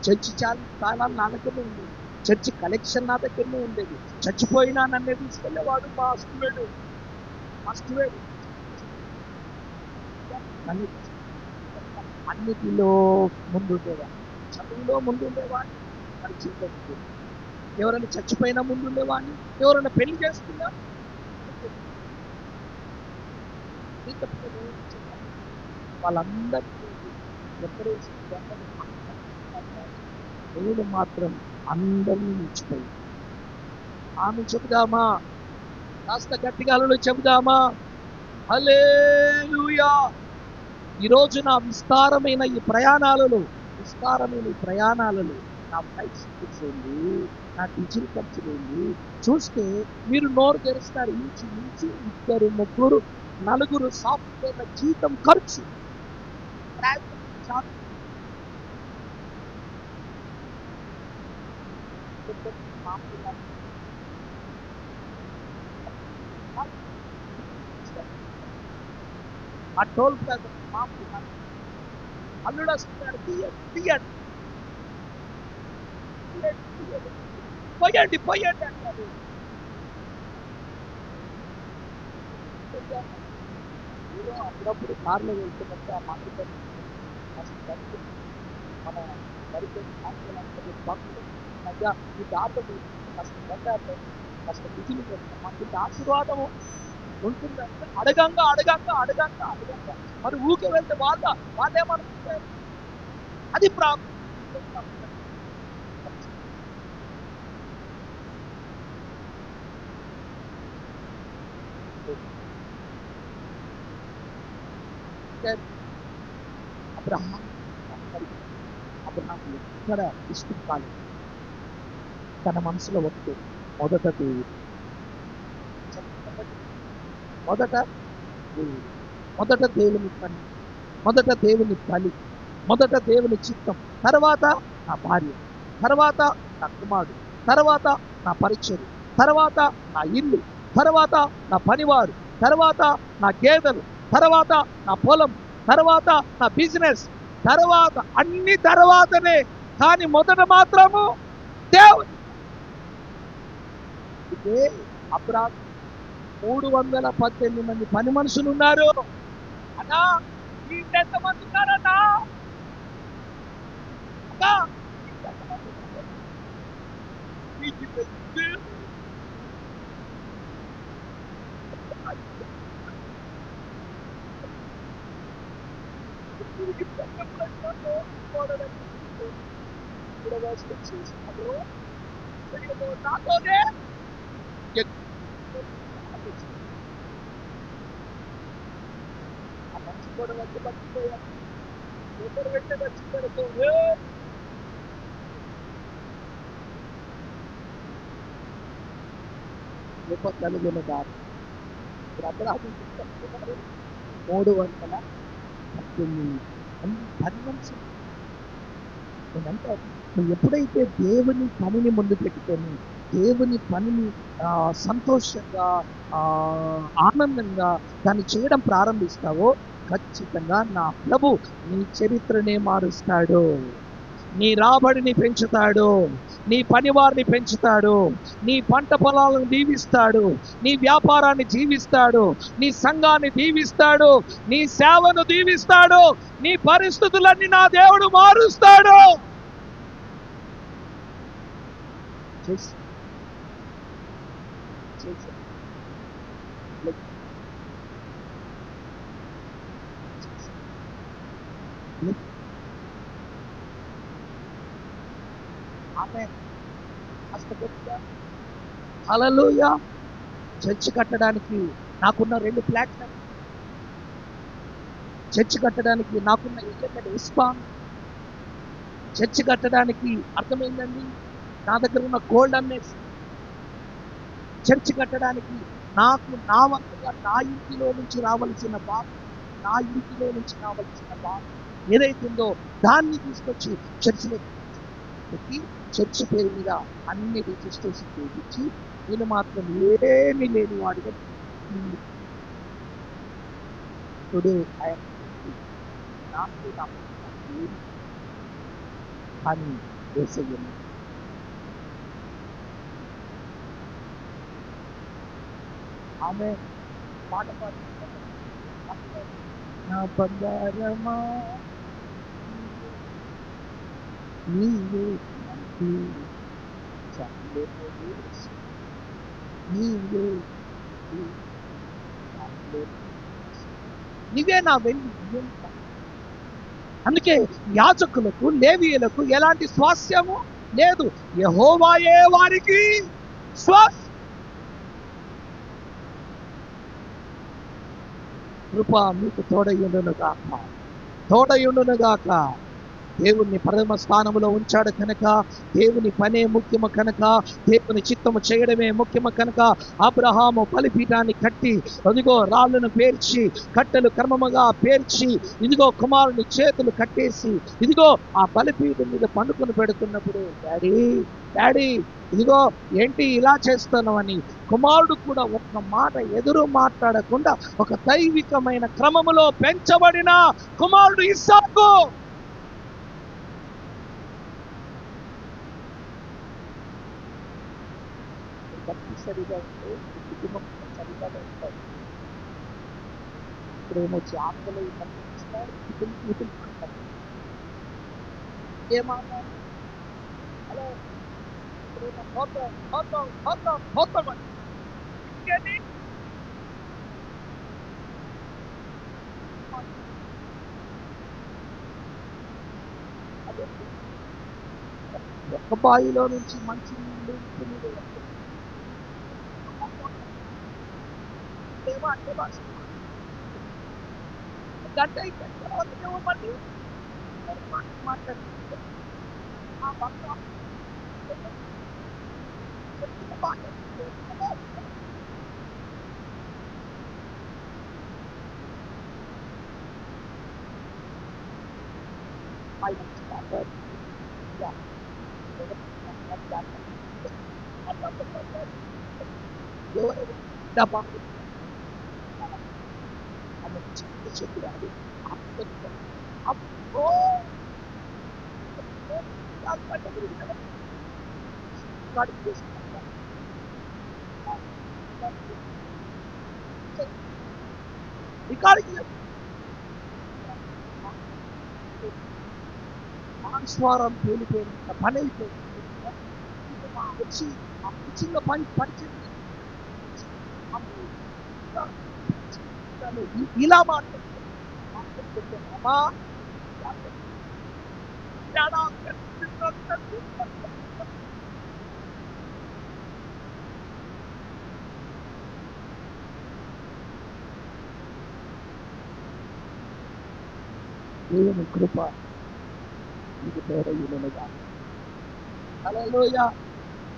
A: చర్చి చాలా నా దగ్గరనే ఉండేది, చర్చి కలెక్షన్ నా దగ్గరనే ఉండేది. చచ్చిపోయినా నన్నే తీసుకెళ్లేవాడు మా స్టూడెంట్. అన్నిటిలో ముందుండేవాడు, చదువులో ముందుండేవాడు, పరిచయం. ఎవరైనా చచ్చిపోయినా ముందుండేవాడిని, ఎవరైనా పెళ్లి చేసుకున్నా వాళ్ళందరికీ దేవుడు మాత్రం అందరినీ మించిపోయింది. ఆమె చెబుదామా? కాస్త గట్టిగా చెబుదామా? హల్లెలూయా. ఈరోజు నా విస్తారమైన ఈ ప్రయాణాలలో నా ఫ్లైట్ టికెట్స్ ఏంటి, నా డీజిల్ ఖర్చులు ఏంటి చూస్తే మీరు నోరు తెరుస్తారు. ఇంచు 2, 3, 4 సాఫ్ట్వేర్ల జీతం ఖర్చు. ఆ టోల్ ప్లాజా మామూలు అల్లుడు వస్తున్నాడు, తీయండి పోయండి అంటారు. అప్పుడప్పుడు కార్లో వెళ్తున్నట్టు ఆ మాట మన మధ్య ఈ దాతలు కాస్త విధులు మనకి ఆశీర్వాదము ఉంటుందంటే అడగంగా మరి ఊకే వెళ్తే వాళ్ళేమనుకుంటారు? అది ప్రాబ్లం. అబ్రహాం ఎక్కడ ఇష్టం కాలేదు. తన మనసులో ఒకటి, మొదట మొదట దేవుని పని, మొదట దేవుని బలి, మొదట దేవుని చిత్తం, తర్వాత నా భార్య, తర్వాత నా కుమారుడు, తర్వాత నా పరిచయం, తర్వాత నా ఇల్లు, తర్వాత నా పనివారు, తర్వాత నా గేదెలు, తర్వాత నా పొలం, తర్వాత నా బిజినెస్, తర్వాత అన్ని తర్వాతనే, కానీ మొదట మాత్రము దేవుని. ఇదే అబ్రాహాము 318 మంది పని మనుషులు ఉన్నారు అన్నా. వీళ్ళెంతమంది ఉన్నారన్నా? అన్నా, వీళ్ళెంతమంది ఉన్నారు? మీకు తెలుసు? నాతోనే ఆ మంచి కూడా వచ్చి పట్టిపోయారు. ఎవరు వెంట వచ్చి పెడుతూ కలిగిన దారి అబ్రాహాము 318 పని మనుషులు. నేనంటే నువ్వు ఎప్పుడైతే దేవుని పనిని ముందు పెట్టుకొని దేవుని పనిని సంతోషంగా ఆనందంగా దాన్ని చేయడం ప్రారంభిస్తావో ఖచ్చితంగా నా ప్రభు నీ చరిత్రనే మారుస్తాడు, నీ రాబడిని పెంచుతాడు, నీ పనివారిని పెంచుతాడు, నీ పంట పొలాలను దీవిస్తాడు, నీ వ్యాపారాన్ని జీవిస్తాడు, నీ సంఘాన్ని దీవిస్తాడు, నీ సేవను దీవిస్తాడు, నీ పరిస్థితులన్నీ నా దేవుడు మారుస్తాడు. హల్లెలూయా. చర్చి కట్టడానికి నాకున్న 2 ప్లాట్ఫామ్, చర్చి కట్టడానికి నాకున్న ఇస్పాన్, చర్చి కట్టడానికి అర్థమైందండి నా దగ్గర ఉన్న గోల్డ్ అమ్మేసి, చర్చి కట్టడానికి నాకు నా వంతుగా నా ఇంటిలో నుంచి రావాల్సిన బాధ, నా ఇంటిలో నుంచి రావాల్సిన బాధ ఏదైతే ఉందో దాన్ని తీసుకొచ్చి చర్చిలో పెట్టి చర్చి పేరు మీద అన్ని రిజిస్ట్రేషన్ చేయించి నేను మాత్రం ఏమీ లేని వాడిగా టుడే నాకు కానీ వేసేయను. ఆమె పాట పాడు, నా బంగారమా నీవే నీవే నా వెళ్ళి. అందుకే యాజకులకు లేవీయులకు ఎలాంటి స్వాస్యము లేదు, యెహోవాయే వారికి స్వాస్యం. కృప మీకు తోడయుండును గాక. దేవుని ప్రథమ స్థానంలో ఉంచాడు కనుక, దేవుని పనే ముఖ్యము కనుక, దేవుని చిత్తము చేయడమే ముఖ్యము కనుక అబ్రహాము బలిపీఠాన్ని కట్టి ఇదిగో రాళ్ళను పేర్చి కట్టెలు క్రమముగా పేర్చి ఇదిగో కుమారుని చేతులు కట్టేసి ఇదిగో ఆ బలిపీఠం మీద పండుకొని పెడుతున్నప్పుడు డాడీ ఇదిగో ఏంటి ఇలా చేస్తున్నావని కుమారుడు కూడా ఒక్క మాట ఎదురు మాట్లాడకుండా ఒక దైవికమైన క్రమములో పెంచబడిన కుమారుడు ఇస్సాకు. సరిగా ఉంటే కుటుంబం సరిగా ఉంటాయి. ఇప్పుడేమో జాతరలో ఏమన్నా హలో ఇప్పుడేమో ఇంకేది ఒక్క బావిలో నుంచి మంచి నీళ్ళు అంటే గంట అయిపోయింది మళ్ళీ మాట్లాడుతుంది ఆ భర్త ఆయన కాపాడు. యా, ఎవరు డబ్బా ఆమె చెట్టు చెట్టురాడు. అబ్బో రికార్డింగ్ చేసుకుంటా. రికార్డింగ్ మానస్వారం పేలిపోయినంత పని అయిపోయింది. వచ్చి ఆ కుర్చీలో పని పరిచయం ఇలా మాట్లాడుతున్నామా దేవుని కృప మీకు తోడయ్యునుగా. హల్లెలూయా.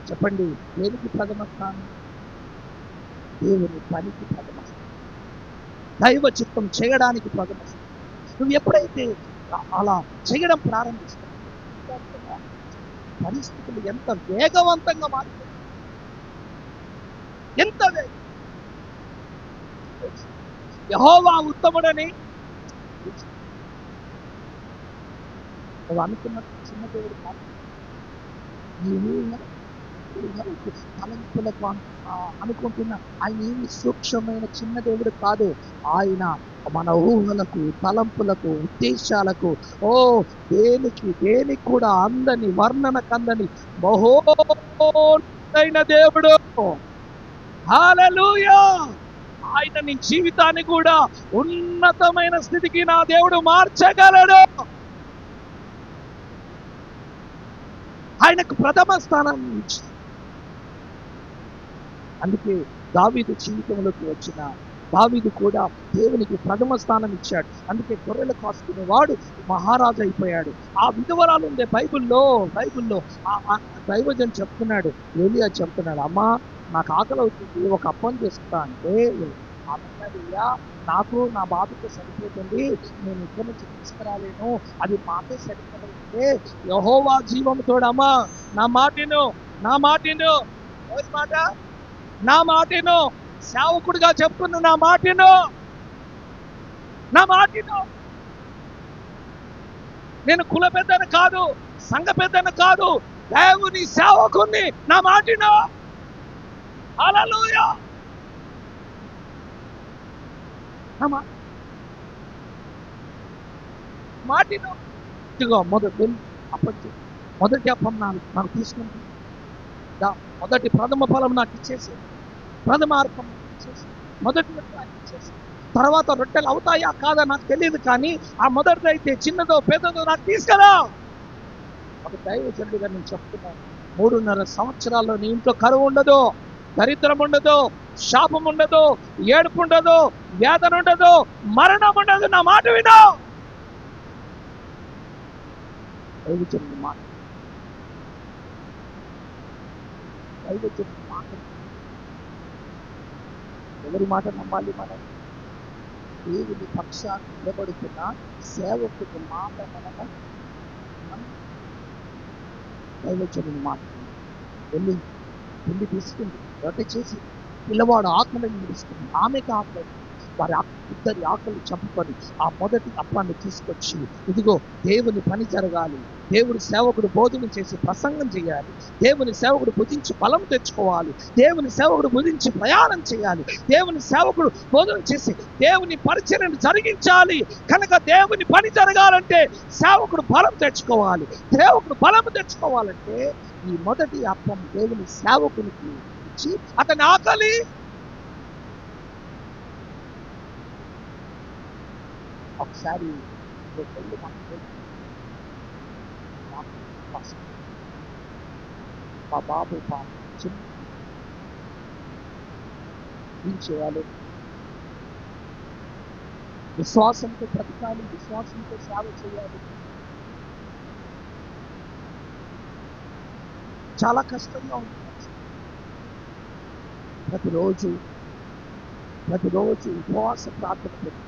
A: చెప్పండి, దేనికి ప్రథమ స్థానం? దేవుని పనికి ప్రథమ స్థానం, దైవ చిత్తం చేయడానికి ప్రథమ స్థానం. నువ్వు ఎప్పుడైతే అలా చేయడం ప్రారంభిస్తావు, పరిస్థితులు ఎంత వేగవంతంగా మారిపోయి, ఎంత వేగం. యెహోవా ఉత్తముడని నువ్వు అనుకున్నట్టు చిన్న దేవుడు కాదు. తలంపులకు అనుకుంటున్న ఆయన ఏమి సూక్ష్మమైన చిన్న దేవుడు కాదు. ఆయన మన ఊహలకు, తలంపులకు, ఉద్దేశాలకు దేనికి కూడా అందని, వర్ణనకందని మహోన్నతమైన దేవుడు. హల్లెలూయా. ఆయన నీ జీవితాన్ని కూడా ఉన్నతమైన స్థితికి నా దేవుడు మార్చగలడు. ఆయనకు ప్రథమ స్థానం ఇచ్చి, అందుకే దావీదు జీవితంలోకి వచ్చిన దావీదు కూడా దేవునికి ప్రథమ స్థానం ఇచ్చాడు. అందుకే గొర్రెలు కాసుకునేవాడు మహారాజు అయిపోయాడు. ఆ విధవరాలు ఉండే బైబిల్లో దైవజన్ చెప్తున్నాడు, ఏలియా చెప్తున్నాడు, అమ్మా నాకు ఆకలి అవుతుంది, ఒక అప్పం చేసుకుంటా అంటే అయ్యా నాకు నా బాబుతో సరిపోతుంది, నేను ఇక్కడి నుంచి తీసుకురాలేను, అది మాకే సరిపోతే యెహోవా జీవము తోడమ్మా నా మాటను నా మాటను సేవకుడిగా చెప్తున్నా, నా మాటను నేను కుల పెద్దను కాదు, సంఘ పెద్దను కాదు, దేవుని సేవకుని, నా మాటను. హల్లెలూయా. మాటను ఇదిగో మొదటి అప్పం నాకు తీసుకుంటా, మొదటి ప్రథమ ఫలం నాకు ఇచ్చేసి, ప్రథమ అర్పం ఇచ్చేసి, మొదటి ఇచ్చేసి, తర్వాత రొట్టెలు అవుతాయా కాదా నాకు తెలియదు, కానీ ఆ మొదటిది అయితే చిన్నదో పెద్దదో నాకు తీసుకురా. ఒక దైవజనుడిగా నేను చెప్తున్నాను, 3.5 సంవత్సరాల్లో నీ ఇంట్లో కరువు ఉండదు, దరిద్రం ఉండదు, శాపం ఉండదు, ఏడుపు ఉండదు, వేదన ఉండదు, మరణం ఉండదు. నా మాట విను. దైవజనుడి మాట, దైవజనుడి మాట, ఎవరి మాట నమ్మాలి? మనం దేవుని పక్షాన్ని నిలబడుతున్న సేవకుడి మాట మనము దైవజనుడి మాట. వెళ్ళి తీసుకుంది, రొట్టె చేసి పిల్లవాడు ఆకలిని నిలుస్తుంది, ఆమెకు ఆకలి, వారి ఇద్దరి ఆకలి చంపుకొని ఆ మొదటి అప్పాన్ని తీసుకొచ్చి, ఇదిగో దేవుని పని జరగాలి, దేవుని సేవకుడు భోజనం చేసి ప్రసంగం చేయాలి, దేవుని సేవకుడు భుజించి బలం తెచ్చుకోవాలి, దేవుని సేవకుడు భుజించి ప్రయాణం చేయాలి, దేవుని సేవకుడు భోజనం చేసి దేవుని పరిచర్యను జరిగించాలి. కనుక దేవుని పని జరగాలంటే సేవకుడు బలం తెచ్చుకోవాలి. సేవకుడు బలం తెచ్చుకోవాలంటే ఈ మొదటి అప్పం దేవుని సేవకునికి ఇచ్చి అతని ఆకలి ఒకసారి మా బాబు ఏం చేయాలి? విశ్వాసంతో బ్రతకాలి, విశ్వాసంతో సేవ చేయాలి. చాలా కష్టంగా ఉంటుంది. ప్రతిరోజు ఉపవాస ప్రార్థన పెట్టి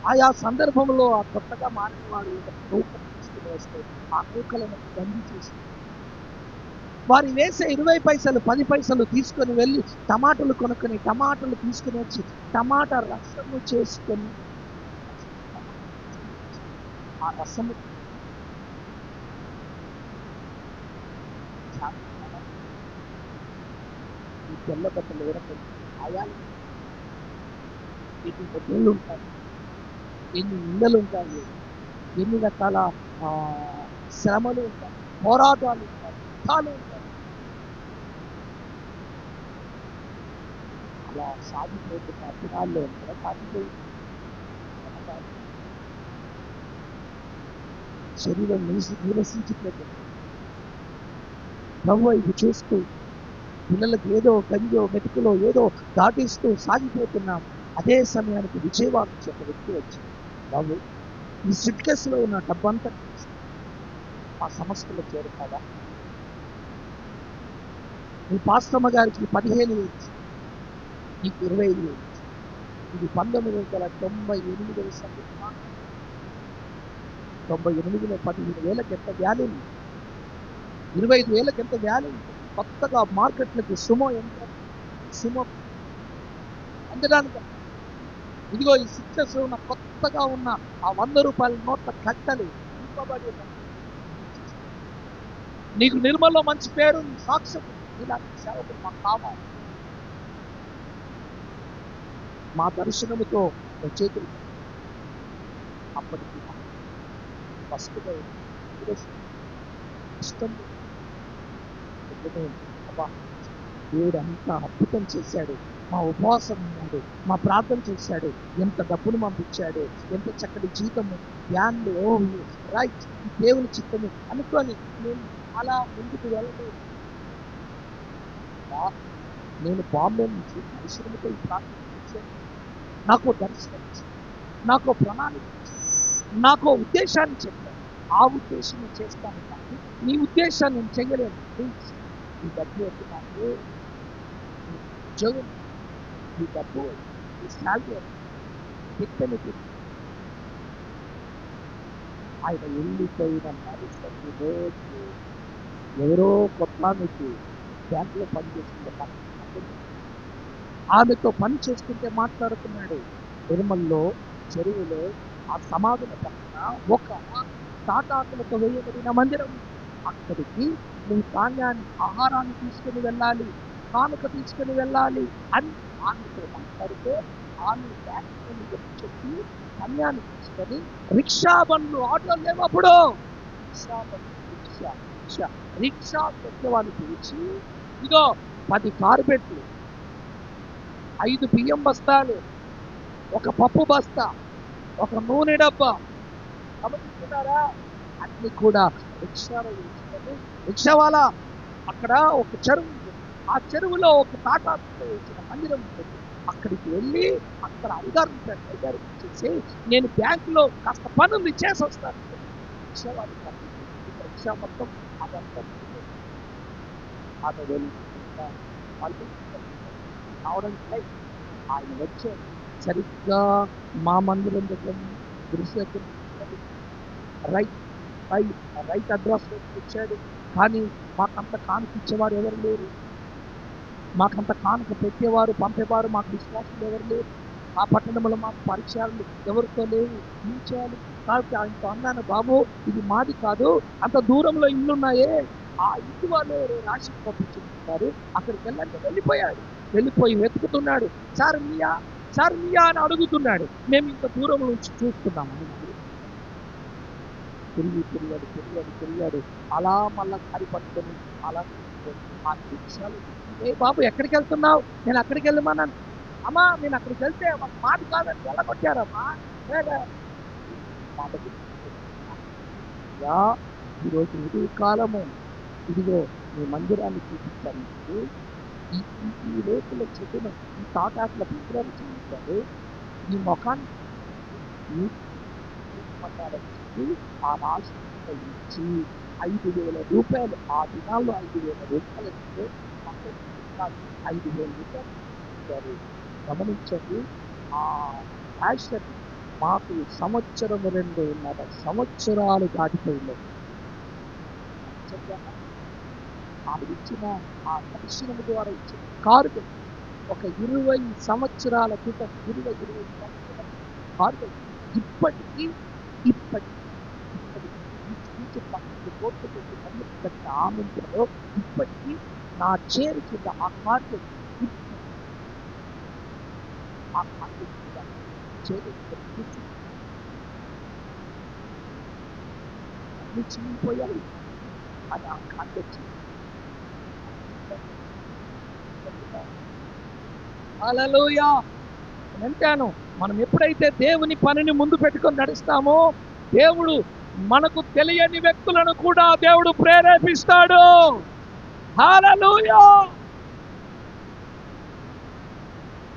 A: ఆయా సందర్భంలో ఆ కొత్తగా మారిన వారు నూకలు తీసుకుని వస్తే ఆ నూకలను బందీ చేసి వారు వేసే 20 పైసలు 10 పైసలు తీసుకొని వెళ్ళి టమాటాలు తీసుకుని వచ్చి టమాటా రసము చేసుకొని ఆ రసము ఈ తెల్ల బట్టలు ఎవరైనా ఆయాలు ఎన్ని బొడ్డలు ఉంటాయి, ఎన్ని ఇండలు ఉంటాయి, ఎన్ని రకాల ఆ, శ్రమలు ఉంటాయి, పోరాటాలు ఉంటాయి, యుద్ధాలు ఉంటాయి. అలా సాగిపోతున్న దినాల్లో కూడా సాగిపోయి శరీరం నిరసించిపోతుంది. ప్రభు ఇది చూస్తూ పిల్లలకి ఏదో గంజో మెతుకులో ఏదో దాటిస్తూ సాగిపోతున్నాం. అదే సమయానికి విజయవాడ నుంచి ఒక వ్యక్తి వచ్చి, బాబు ఈ సిట్కెస్లో ఉన్న డబ్బంతా ఆ సంస్థలో చేరుతాడా? మీ పాస్తమ్మ గారికి 15,000, నీకు 25,000. ఇది 1998 సంవత్సరం. 98లో 15,000కి ఎంత వాల్యూ, 25,000కి ఎంత వాల్యూ. కొత్తగా మార్కెట్లకి సుమో అందడానికి ఇదిగో ఈ సిక్సెస్ ఉన్న కొత్తగా ఉన్న ఆ 100 రూపాయల నోట్ల కట్టలు నింపబడి ఉన్నాయి. నీకు నిర్మల్లో మంచి పేరు, సాక్ష్యం, ఇలాంటి సేవకులు మాకు కావాలి. మా దర్శనముతో చేతులు అప్పటికి ఫస్ట్ ఇష్టం దేవుడు అంత అద్భుతం చేశాడు. మా ఉపవాసం ఉన్నాడు, మా ప్రార్థన చేశాడు, ఎంత డబ్బును పంపించాడు, ఎంత చక్కటి జీతము, ధ్యాన్లు, రైట్, దేవుని చిత్తము అనుకొని నేను అలా ముందుకు వెళ్ళలేదు. నేను బాంబే నుంచి పరిశ్రమతో ప్రార్థన చేశాను. నాకు దర్శనం ఇచ్చాను, నాకు ప్రణాళిక ఇచ్చాను, నాకు ఉద్దేశాన్ని చెప్పాను. ఆ ఉద్దేశం చేస్తాను కానీ నీ ఉద్దేశాన్ని నేను చెయ్యలేను. ప్లీజ్, ఈ డబ్బు వద్దు నాకు, ఉద్యోగం, ఈ డబ్బు, ఈ శాలరీ పెట్టని ఆయన వెళ్ళిపోయిన మరుసటి రోజు ఎవరో కొత్త ఆమెకి బ్యాంకులో పనిచేస్తుంటే ఆమెతో పని చేసుకుంటే మాట్లాడుతున్నాడు. నిర్మల్లో చెరువులో ఆ సమాధుల పక్కన ఒక తాటాకులతో వేయబడిన మందిరం. అక్కడికి నువ్వు ధాన్యాన్ని, ఆహారాన్ని తీసుకుని వెళ్ళాలి, కానుక తీసుకుని వెళ్ళాలి అని ఆమెతో మాట్లాడితే ఆమె బ్యాంకు చెప్పి ధాన్యాన్ని తీసుకొని రిక్షా బండ్లు, ఆటోలు లేవు అప్పుడు, రిక్షా పెట్టేవాళ్ళు పిలిచి, ఇదో 10 కార్పెట్లు, 5 బియ్యం బస్తాలు, ఒక పప్పు బస్తా, ఒక నూనె డబ్బా, గమనిస్తున్నారా? అన్ని కూడా రిక్షాలో వేసుకొని రిక్షా వాళ్ళ అక్కడ ఒక చెరువు ఉంటుంది, ఆ చెరువులో ఒక తాటాకుతో వేసిన మందిరం ఉంటుంది. అక్కడికి వెళ్ళి అక్కడ అధికారులు చేసి నేను బ్యాంకులో కాస్త పనులు చేసి వస్తాను. రిక్షా వాళ్ళు రిక్షా మొత్తం అదంతా ఆమె వెళ్ళి అవడానికి ఆయన వచ్చే సరిగ్గా మా మందిరం దగ్గర రైట్ అడ్రస్ వచ్చాడు. కానీ మాకంత కానుక ఇచ్చేవారు ఎవరు లేరు, మాకంత కానుక పెట్టేవారు పంపేవారు మాకు విశ్వాసం ఎవరు లేరు. ఆ పట్టణంలో మాకు పరిచయాలు ఎవరితో లేవు, ఏం చేయాలి? కాబట్టి ఆయనతో అన్నాను, బాబు ఇది మాది కాదు, అంత దూరంలో ఇల్లున్నాయే, ఆ ఇంటి వాళ్ళు రాసి పంపించుకుంటున్నారు, అక్కడికి వెళ్ళండి. వెళ్ళిపోయి వెతుకుతున్నాడు. సార్ మియా అని అడుగుతున్నాడు. మేము ఇంత దూరం నుంచి చూస్తున్నామని తిరిగాడు. అలా మళ్ళా కారి పట్టుకొని అలా ఆ రిక్షాలు, ఏ బాబు ఎక్కడికి వెళ్తున్నావు? నేను అక్కడికి వెళ్ళమన్నాను. అమ్మా నేను అక్కడికి వెళ్తే మాట కాదని వెళ్ళగొట్టారమ్మా. ఈరోజు ఇది కాలము, ఇదిగో మీ మందిరాన్ని చూపించాను, ఈ రేకుల చెట్టును, ఈ తాటాకుల పిల్లలు చూపించారు, ఈ ముఖాన్ని ఆ రాశి ఇచ్చి 5,000 రూపాయలు, ఆ దినాల్లో 5,000 రూపాయలు ఇస్తే 5,000 రూపాయలు ఇచ్చారు. గమనించండి, ఆ ఫ్యాషన్ మాకు సంవత్సరం 2.5 సంవత్సరాలు దాటిపోయింది. ఆవిడ ఇచ్చిన ఆ దర్శనం ద్వారా ఇచ్చిన కారు ఒక 20 సంవత్సరాల క్రితం 20 సంవత్సరాల కారు ఇప్పటికీ ఇప్పటికీ ఇప్పటికీ 12 కోట్లు పెట్టి పన్నులు కట్టిన ఆమెంలో ఇప్పటికీ నా చేరు కింద ఆ కారు ఆ కారు చేరు అన్ని చినిగిపోయాయి. అది ఆ కారు వచ్చింది. హల్లెలూయా. అంటాను, మనం ఎప్పుడైతే దేవుని పనిని ముందు పెట్టుకొని నడుస్తామో దేవుడు మనకు తెలియని వ్యక్తులను కూడా దేవుడు ప్రేరేపిస్తాడు. హల్లెలూయా.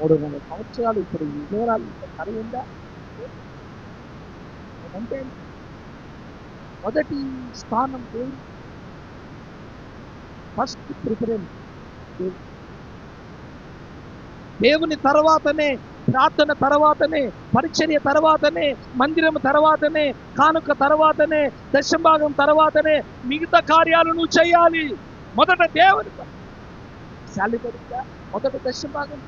A: 300 సంవత్సరాలు ఇప్పుడు ఈ వివరాలు సరైందా అంటే మొదటి స్థానం దేవుడు, ఫస్ట్ ప్రిఫరెన్స్ దేవుని తర్వాతనే, ప్రార్థన తర్వాతనే, పరిచర్య తర్వాతనే, మందిరం తర్వాతనే, కానుక తర్వాతనే, దశభాగం తర్వాతనే మిగతా కార్యాలు నువ్వు చేయాలి. మొదట దేవుని శాలి పడిందా, మొదట దశభాగం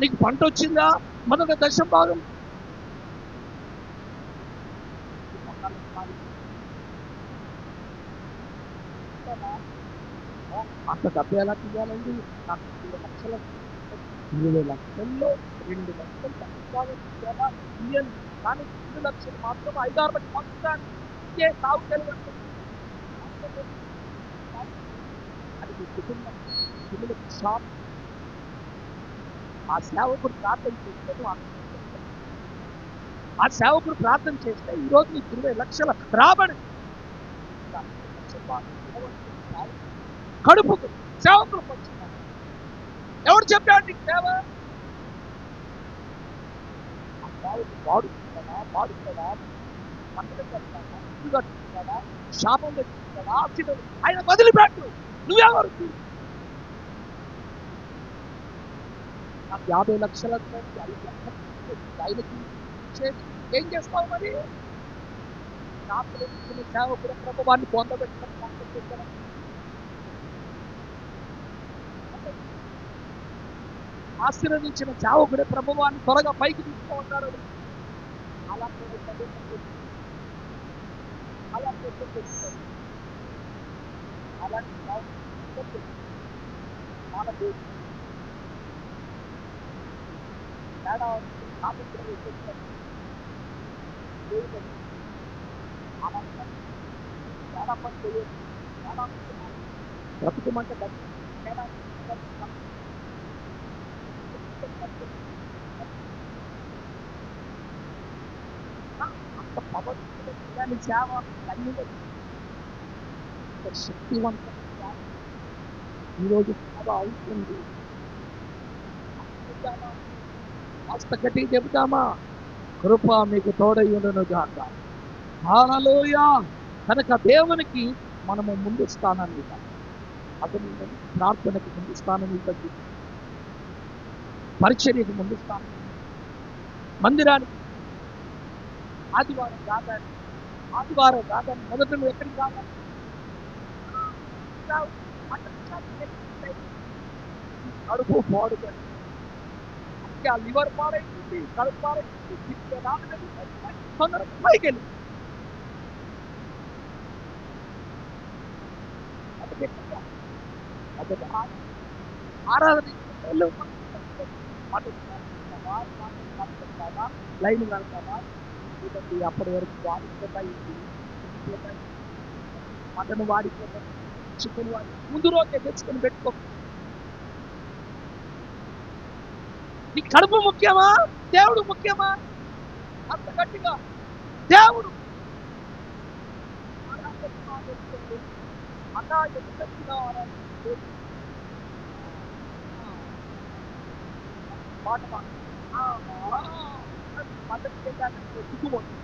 A: నీకు పంట వచ్చిందా, మొదట దశభాగం అంత డబ్బు ఎలా తీయాలండి? నాకు 20 లక్షలు 20 లక్షల్లో 2 లక్షలు దశభాగం తీయాలి. కానీ 2 లక్షలు మాత్రం 5-6 పంపుతాను. ఇదే సాగు తెలియదు. అది మీ కుటుంబం పిల్లలకి షాప్. ఆ సేవకుడు ప్రార్థన చేస్తే ఆ సేవకుడు ప్రార్థన చేస్తే ఈరోజు నీకు 20 లక్షల రాబడి. కడుపుకు సేవకుడు వచ్చింది. ఎవడు చెప్పాడు నీకు సేవ? ఆ సేవకుడు వాడుతాడా పంటలు కట్టాడా, ఇల్లు కట్టుకుంటాడా, శాపం తెచ్చుకుంటాడా, ఆక్సిడెంట్ ఆయన వదిలిపెట్టు. నువ్వెవరు? నాకు 50 లక్షల 5 లక్షలు ఆయనకి ఏం చేస్తావు మరి? నాకు సేవకుడు ప్రభువాన్ని పొందబెట్టిన ఆశీర్వదించిన సేవకుడే ప్రభువాన్ని త్వరగా పైకి తీసుకుంటాడు. అలా బ్రతుకుమంటే అంత పవర్ఫుల్ సేవ శక్తివంతంగా ఈరోజు సేవ అవుతుంది. కాస్త గట్టిగా చెబుతామా? కృప మీకు తోడయ్యుండును గాక. హల్లెలూయా. కనుక దేవునికి మనము ముందు స్థానాన్ని ఇవ్వాలి. అతను ప్రార్థనకు ముందు స్థానం ఇవ్వండి, పరిచర్యకు ముందు స్థానం, మందిరానికి ఆదివారం రాగానే మొదట నువ్వు ఎక్కడికి రావాలి? కడుపు పాడుగా ఆ లివర్ పాడైంది, కడుపు పాడైంది, తొందరగా పైకి వెళ్ళి ఆరాధన లైన్ వెళ్తావా? అప్పటి వరకు వాడిపోతాయి, మటన్ వాడిపోతాయి, చికెన్ వాడి ముందు రోజే తెచ్చుకొని పెట్టుకో. నీ కడుపు ముఖ్యమా, దేవుడు ముఖ్యమా? అంత గట్టిగా దేవుడు సిగ్గుపోతుంది.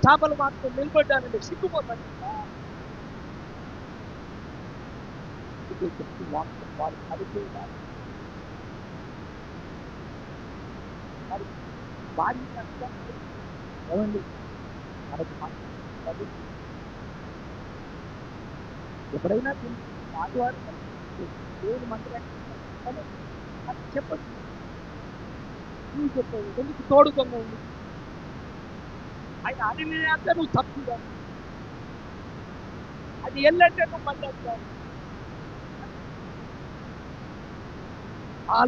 A: చేపలు మాత్రం నిలబడ్డానంటే సిగ్గుపోతాను. అందుకే చెప్పి వాక్యం వారు కలిపేయాలి. మరి భార్య ఏమండి మనకు మంచి ఎప్పుడైనా ఆదివారం దేవుని మందిరానికి అది చెప్పచ్చు. నువ్వు చెప్పావు ఎందుకు తోడుగా ఉంది ఆయన అది నేనంటే నువ్వు తప్పుగా అది ఎల్లంటే నువ్వు మళ్ళీ అంటావు.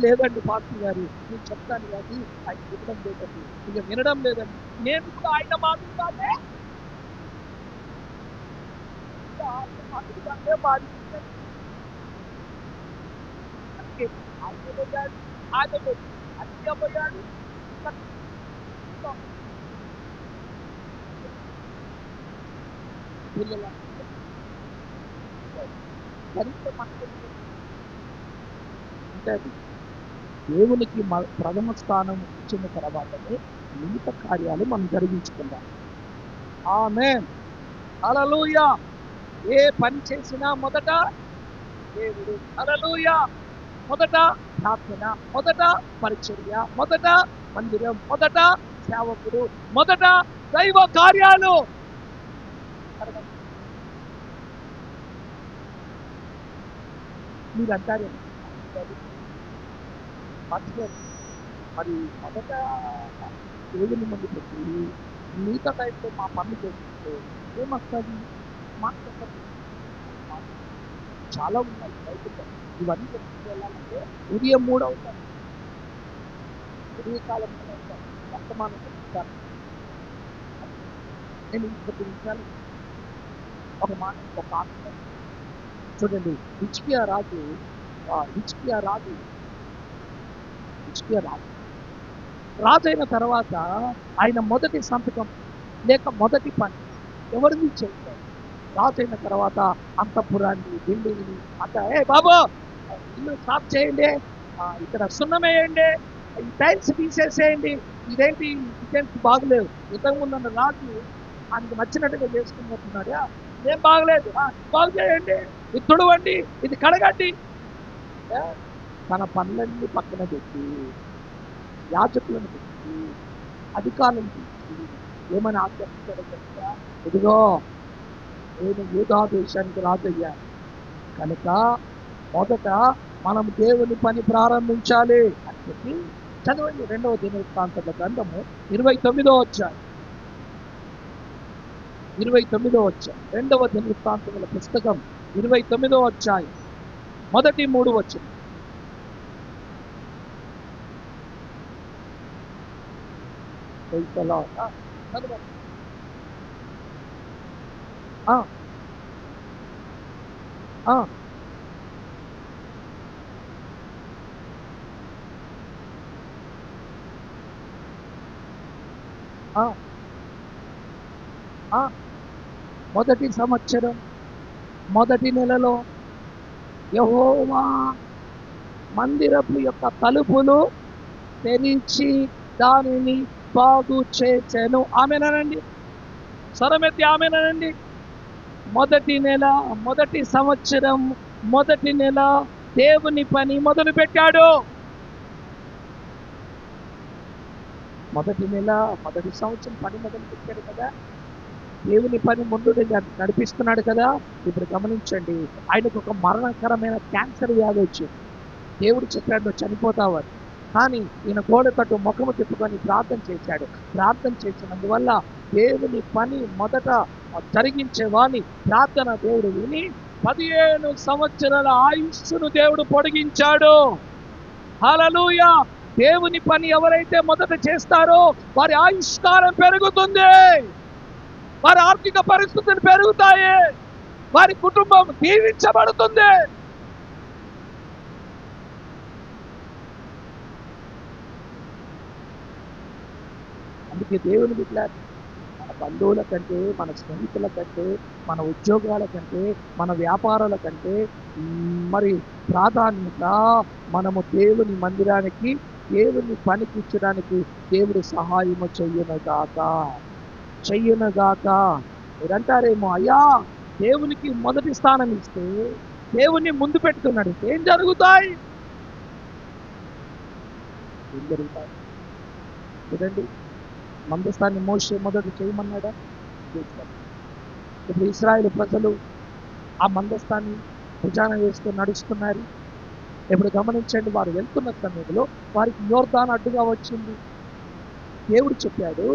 A: లేదండి పాస్టర్ గారు నేను చెప్తాను కానీ ఆయన వినడం లేదండి, ఇక వినడం లేదండి. నేను కూడా ఆయన మాదిరిగానే మాదిరిగానే ఆయన పోయాడు, ఆయన పోయాడు, అన్ని పోయాడు. పిల్లల అంటే దేవునికి ప్రథమ స్థానం ఇచ్చిన తర్వాతనే మిగతా కార్యాలు మనం జరిగించుకుందాం. ఆమేన్, హల్లెలూయా. ఏ పని చేసినా మొదట దేవుడు, హల్లెలూయా. మొదట ప్రార్థన, మొదట పరిచర్య, మొదట మందిరం, మొదట సేవకుడు, మొదట దైవ కార్యాలు. మీరు అంటారు మరి మొదట దేవుని ముందు పెట్టి మిగతా టైంలో మా పనులు చేస్తుంటే ఏమొస్తుంది? చాలా ఉన్నాయి బయటకు. ఇవన్నీ వెళ్ళాలంటే ఉదయం 3 అవుతారు, ఉదయకాలం అవుతారు, వర్తమానం చెప్తారు. నేను 20 నిమిషాలు ఒక మాట ఒక ఆత్మ చూడండి. హిజ్కియా రాజు రాజైన తర్వాత ఆయన మొదటి సంతకం లేక మొదటి పని ఎవరిని చేస్తారు? రాజైన తర్వాత అంతఃపురాన్ని, బిల్డింగ్ని అంతా బాబు ఇల్లు సాఫ్ చేయండి, ఇక్కడ సున్నమేయండి, ఈ టైల్స్ తీసేసేయండి, ఇదేంటి డిజైన్స్ బాగలేవు. ఇంతకుముందు ఉన్న రాజు ఆయనకు నచ్చినట్టుగా చేసుకున్నట్టున్నాడు. ఏం బాగలేదు, బాగు చేయండి, ఇది తుడవండి, ఇది కడగండి. తన పనులన్నీ పక్కన పెట్టి యాజకులను పెట్టి అధికారులను పెట్టి ఏమని ఆజ్ఞాపించాడో తెలుసా? ఇదిగో నేను యూదా దేశానికి రాజయ్యాను కనుక మొదట మనం దేవుని పని ప్రారంభించాలి అని చెప్పి చదవండి. 2వ దినవృత్తాంతముల గ్రంథము 29వ అధ్యాయం 29వ అధ్యాయం 2వ దినవృత్తాంతముల పుస్తకం 29వ అధ్యాయం మొదటి 3 వచనం. మొదటి సంవత్సరం మొదటి నెలలో యెహోవా మందిరపు యొక్క తలుపులు తెరిచి దానిని బాగు చేశాను. ఆమేనండి, స్వరమెత్తి ఆమేనండి. మొదటి నెల, మొదటి సంవత్సరం, మొదటి నెల దేవుని పని మొదలు పెట్టాడు. మొదటి నెల మొదటి సంవత్సరం పని మొదలు పెట్టాడు కదా, దేవుని పని ముందు నడిపిస్తున్నాడు కదా. ఇప్పుడు గమనించండి, ఆయనకు ఒక మరణకరమైన క్యాన్సర్ వ్యాధి వచ్చింది. దేవుడు చెప్పాడు నువ్వు చనిపోతావని, కానీ ఈయన గోడ కట్టు ముఖము తిప్పుకొని ప్రార్థన చేశాడు. ప్రార్థన చేసినందువల్ల దేవుని పని మొదట జరిగించేవాని ప్రార్థన దేవుడు విని 15 సంవత్సరాల ఆయుష్ను దేవుడు పొడిగించాడు. హల్లెలూయా. దేవుని పని ఎవరైతే మొదట చేస్తారో వారి ఆయుష్కాలం పెరుగుతుంది, వారి ఆర్థిక పరిస్థితులు పెరుగుతాయి, వారి కుటుంబం దీవించబడుతుంది. అందుకే దేవుని బిడ్డలారా, మన బంధువుల కంటే, మన స్నేహితుల కంటే, మన ఉద్యోగాల కంటే, మన వ్యాపారాల కంటే మరి ప్రాధాన్యత మనము దేవుని మందిరానికి, దేవుని పనికి ఇచ్చడానికి దేవుడు సహాయము చెయ్యునగాక. మీరంటారేమో, అయ్యా దేవునికి మొదటి స్థానం ఇస్తే దేవుణ్ణి ముందు పెట్టుకున్నాడు, ఏం జరుగుతాయి? ఏం జరుగుతాయి చూడండి. మందస్థాన్ని మోషే మొదట చేయమన్నాడా? చేశాడు. ఇప్పుడు ఇశ్రాయేలు ప్రజలు ఆ మందస్థాన్ని భుజాన వేసుకొని నడుస్తున్నారు. ఇప్పుడు గమనించండి, వారు వెళ్తున్న సమయంలో వారికి యోర్దాను అడ్డుగా వచ్చింది. దేవుడు చెప్పాడు,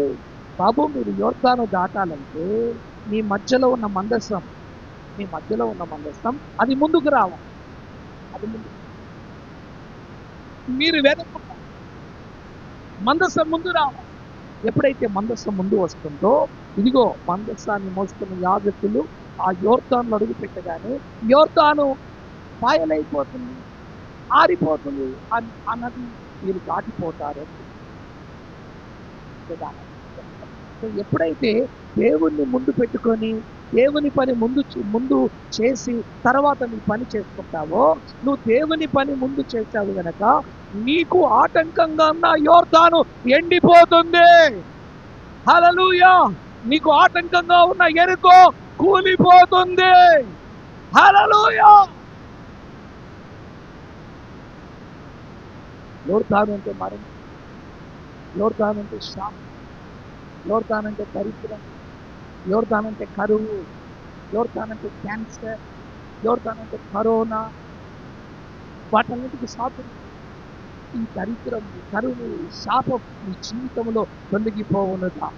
A: బాబు మీరు యోర్దాను దాటాలంటే మీ మధ్యలో ఉన్న మందసం అది ముందుకు రావాలి. అది ముందు మీరు వెనక మందసం ముందు రావాలి. ఎప్పుడైతే మందసం ముందు వస్తుందో, ఇదిగో మందసాన్ని మోస్తున్న యాజకులు ఆ యోర్దాను అడుగు పెట్టగానే యోర్దాను పాయలైపోతుంది, ఆరిపోతుంది. ఆ నది మీరు దాటిపోతారు. ఎప్పుడైతే దేవుణ్ణి ముందు పెట్టుకొని దేవుని పని ముందు చేసి తర్వాత నీ పని చేసుకుంటావో, నువ్వు దేవుని పని ముందు చేసావు గనక నీకు ఆటంకంగా ఉన్న యోర్దాను ఎండిపోతుంది. హల్లెలూయా! నీకు ఆటంకంగా ఉన్న ఎరికో కూలిపోతుంది. హల్లెలూయా! యోర్దాను అంటే మరణం, యోర్దాను అంటే శాపం, యోర్దాను అంటే దరిద్రం, యోర్దాను అంటే కరువు, యోర్దాను అంటే క్యాన్సర్, యోర్దాను అంటే కరోనా. వాటన్నిటికీ శాపం. ఈ దరిద్రం, కరువు, శాపం నీ జీవితంలో తొలగిపోవునుగాక.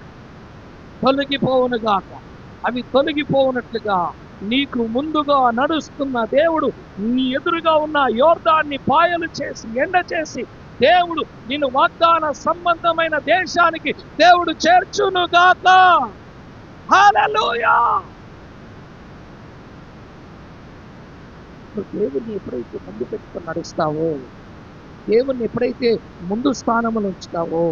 A: అవి తొలగిపోవునట్లుగా నీకు ముందుగా నడుస్తున్న దేవుడు నీ ఎదురుగా ఉన్న యోర్దాన్ని పాయలు చేసి ఎండ చేసి దేవుడు నిన్ను వాగ్దాన సంబంధమైన దేశానికి దేవుడు చేర్చునుగాక. హల్లెలూయా! నువ్వు దేవుణ్ణి ఎప్పుడైతే ముందు పెట్టుకొని నడుస్తావో, దేవుణ్ణి ఎప్పుడైతే ముందు స్థానంలో ఉంచుతావో,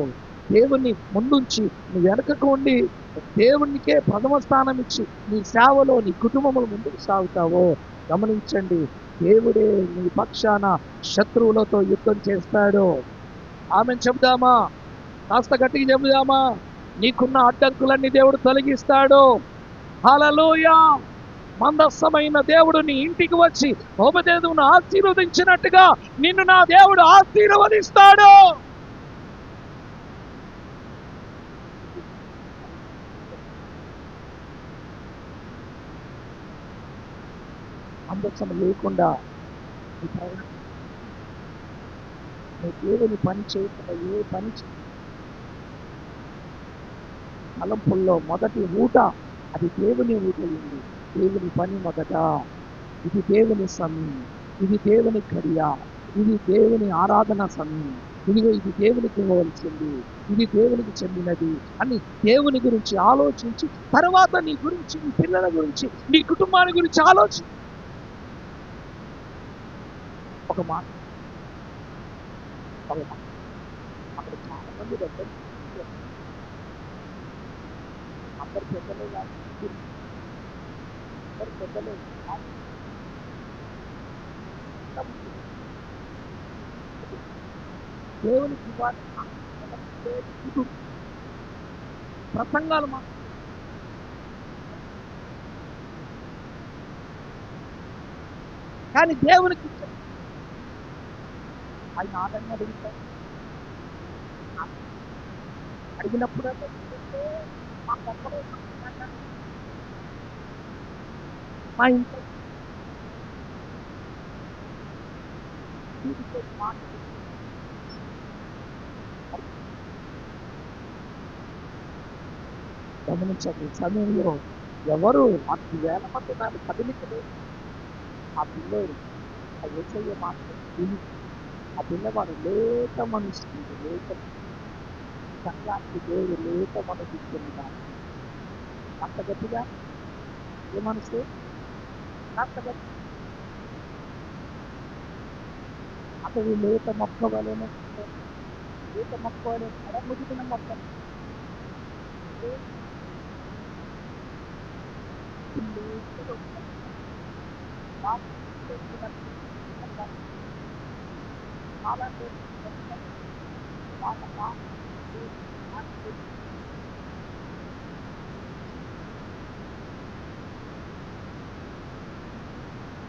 A: దేవుణ్ణి ముందుంచి నువ్వు వెనకకు ఉండి దేవునికే ప్రథమ స్థానం ఇచ్చి నీ సేవలో నీ కుటుంబములు ముందుకు సాగుతావో, గమనించండి, దేవుడే నీ పక్షాన శత్రువులతో యుద్ధం చేస్తాడు. ఆమెను చెబుదామా? కాస్త గట్టిగా చెబుదామా? నీకున్న అడ్డంకులన్నీ దేవుడు తొలగిస్తాడు. హల్లెలూయా! మందస్సమైన దేవుడు నీ ఇంటికి వచ్చి ఓబదేదును ఆశీర్వదించినట్టుగా నిన్ను నా దేవుడు ఆశీర్వదిస్తాడు. మందస్సం లేకుండా నీ దేవుని పని చేయకుండా ఏ పని తలంపుల్లో మొదటి ఊట అది దేవుని ఊట ఉంది. దేవుని పని మొదట. ఇది దేవుని సమయం, ఇది దేవుని క్రియ, ఇది దేవుని ఆరాధన సమయం, ఇదిగో ఇది దేవునికి ఇవ్వవలసింది, ఇది దేవునికి చెందినది అని దేవుని గురించి ఆలోచించి తర్వాత నీ గురించి, నీ పిల్లల గురించి, నీ కుటుంబాన్ని గురించి ఆలోచించి ఒక మాట. అక్కడ చాలా మంది దగ్గర అందరు పెద్దలే కాదు, అందరు పెద్దలే దేవునికి ప్రసంగాలు మాత్రం కానీ దేవునికి ఆయన ఆదరణ అడుగుతారు. అడిగినప్పుడు మా ఇంట్లో గమనించండి, సమయంలో ఎవరు 10,000 మంది దాన్ని కదిలించలేదు. ఆ పిల్లోడు ఆ యేసయ్య మాత్రం విని ఆ పిల్లవాడు లేత మనసు, లేత సంఘానికి దేవుడు లేత మనసు ఇస్తున్నాడు. అంత గట్టిగా ఏ మనసు, అంత గట్టి అతడు లేత మొక్క వలన, లేత మొక్క వలన అడముదిగిన మొక్క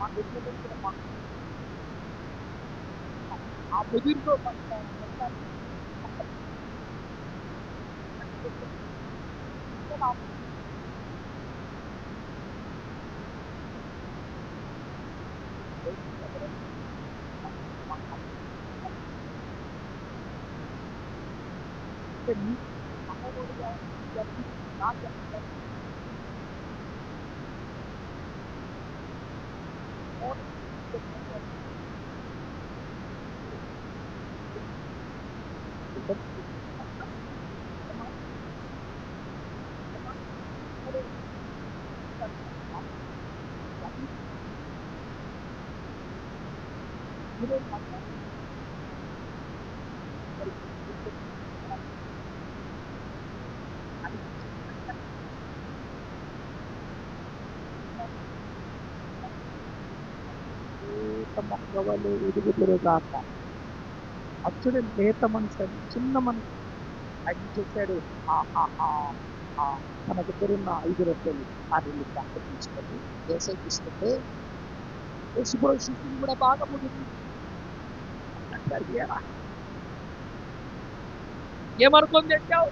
A: మా దగ్గర ఆ ముదిరితో మొక్కవలు ఎదుగుదురుగాక. అచ్చుడు లేత మనసు, చిన్న మనసు. ఆయన చేశాడు, తన దగ్గర ఉన్న 5 రొట్టెలు ఆ 2 చేపలు తీసుకొని వేసవి తీసుకుంటే యేసుప్రభు శిష్యులు కూడా బాగా ముగింది. ఏమనుకొని తెచ్చావు?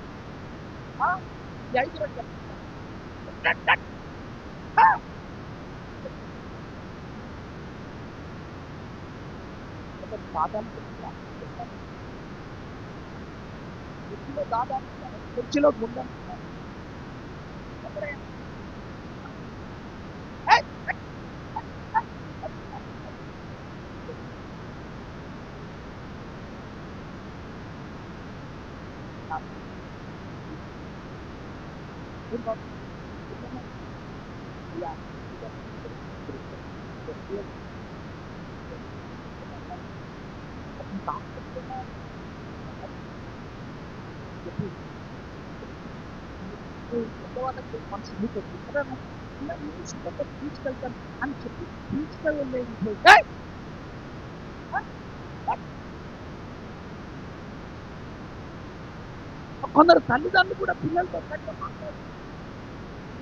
A: ఈ 5 రొట్టెలు దాదాపు చర్చిలో గుండా మనసు తీసుకెళ్తాను అని చెప్పి తీసుకెళ్ళలేదు. కొందరు తల్లిదండ్రులు కూడా పిల్లలతో మాట్లాడారు,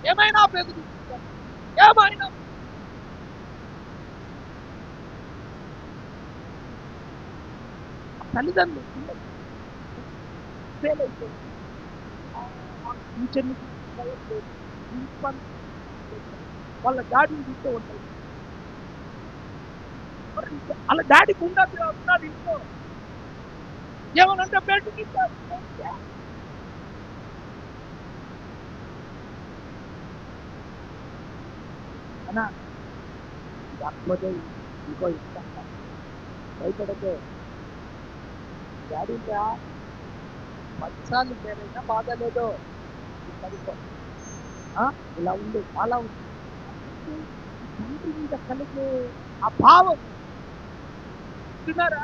A: ఏమైనా బెదిరిస్తారు, ఏమైనా తల్లిదండ్రులు పిల్లలు ఫెయిల్ అయిపోయి టీచర్ని వాళ్ళ డాడీని చూస్తూ ఉంటారు. వాళ్ళ డాడీకి ఉన్నాడు ఇంట్లో, ఏమనంటే బయటకి అన్నా కాకపోతే ఇంకో ఇష్టం భయపడకే. డాడీ 10 సార్లు పేరైనా బాధలేదో ఇలా ఉంది, అలా ఉంది. తండ్రి మీద కలిగే ఆ భావం వింటున్నారా?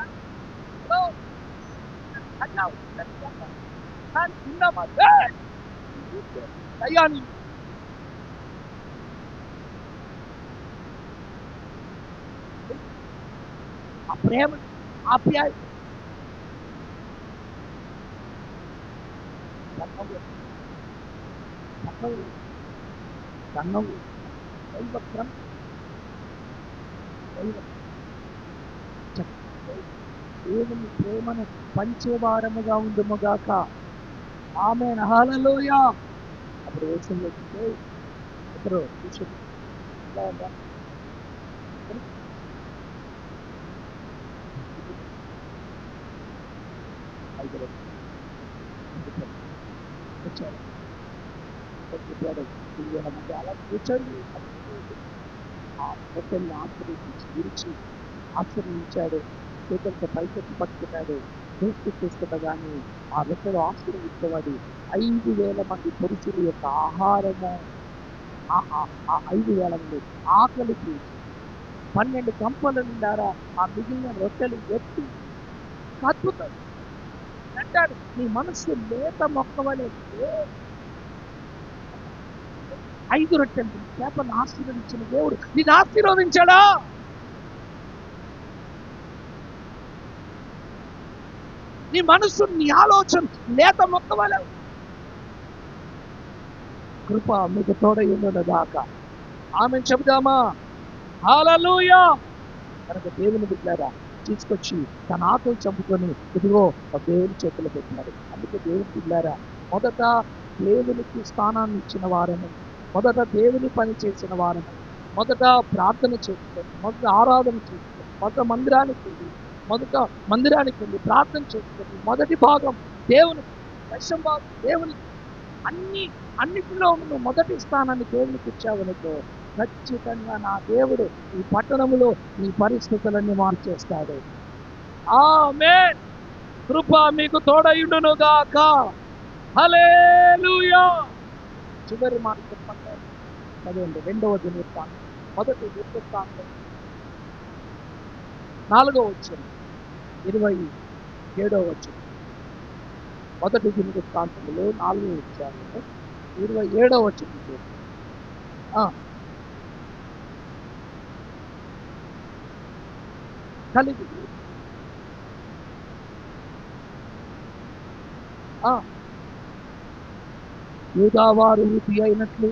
A: దయాన్ని ఆ ప్రేమ ఆప్యాయ దేవుని ప్రేమను పంచేవారముగా ఉండుముగాక. ఆమేన్, హల్లెలూయా. అప్పుడు వేసంలో ఇద్దరు చూసారు వచ్చారు, అలా కూర్చొని ఆ హోటల్ని విరిచి ఆశ్రయించాడు. చేతులతో పైకెత్తి పట్టుకున్నాడు. తీసుకుండగానే ఆ రొట్టెలు ఆశ్రయించేవాడు. 5,000 మంది పురుషుల యొక్క ఆహారము, ఆ 5,000 మంది ఆకలికి 12 గంపల నిండారా ఆ మిగిలిన రొట్టెలు ఎత్తి అద్భుతం అంటాడు. నీ మనస్సు లేత మొక్కవలే 5 రొట్టెలు చేపలను ఆశీర్వదించిన దేవుడు నీకు ఆశీర్వదించాడా? నీ మనస్సు, నీ ఆలోచన లేత మొక్కవలే. కృప మీకు తోడై ఉన్నదాకా. ఆమె చెబుదామా? హల్లెలూయా. కనుక దేవుని బిడ్డలారా తీసుకొచ్చి తన ఆకలి చంపుకొని ఇదిగో ఆ దేవుని చేతులు పెట్టాడు. అందుకే దేవుని బిడ్డలారా మొదట దేవునికి స్థానాన్ని ఇచ్చిన వారము, మొదట దేవుని పని చేసిన వారము, మొదట ప్రార్థన చేసుకొని, మొదట ఆరాధన చేసుకొని, మొదట మందిరానికి వెళ్ళి ప్రార్థన చేసుకొని, మొదటి భాగం దేవునికి, దశమ భాగం దేవునికి, అన్నిటిలో నువ్వు మొదటి స్థానాన్ని దేవునికి ఇచ్చావనుకో ఖచ్చితంగా నా దేవుడు ఈ పట్టణములో ఈ పరిస్థితులన్నీ మార్చేస్తాడు. ఆమేన్. కృప మీకు తోడయుండును గాక. హల్లెలూయా. చివరి మాట చెప్పండి. చదవండి. 2వ దినవృత్తాంతం, మొదటి దినవృత్తాంతం 4వ వచనం, 27వ వచనం. మొదటి దినవృత్తాంతములో 4వ అధ్యాయము 27వ వచనం. కలిగి యూదావారు వృద్ధి అయినట్లు,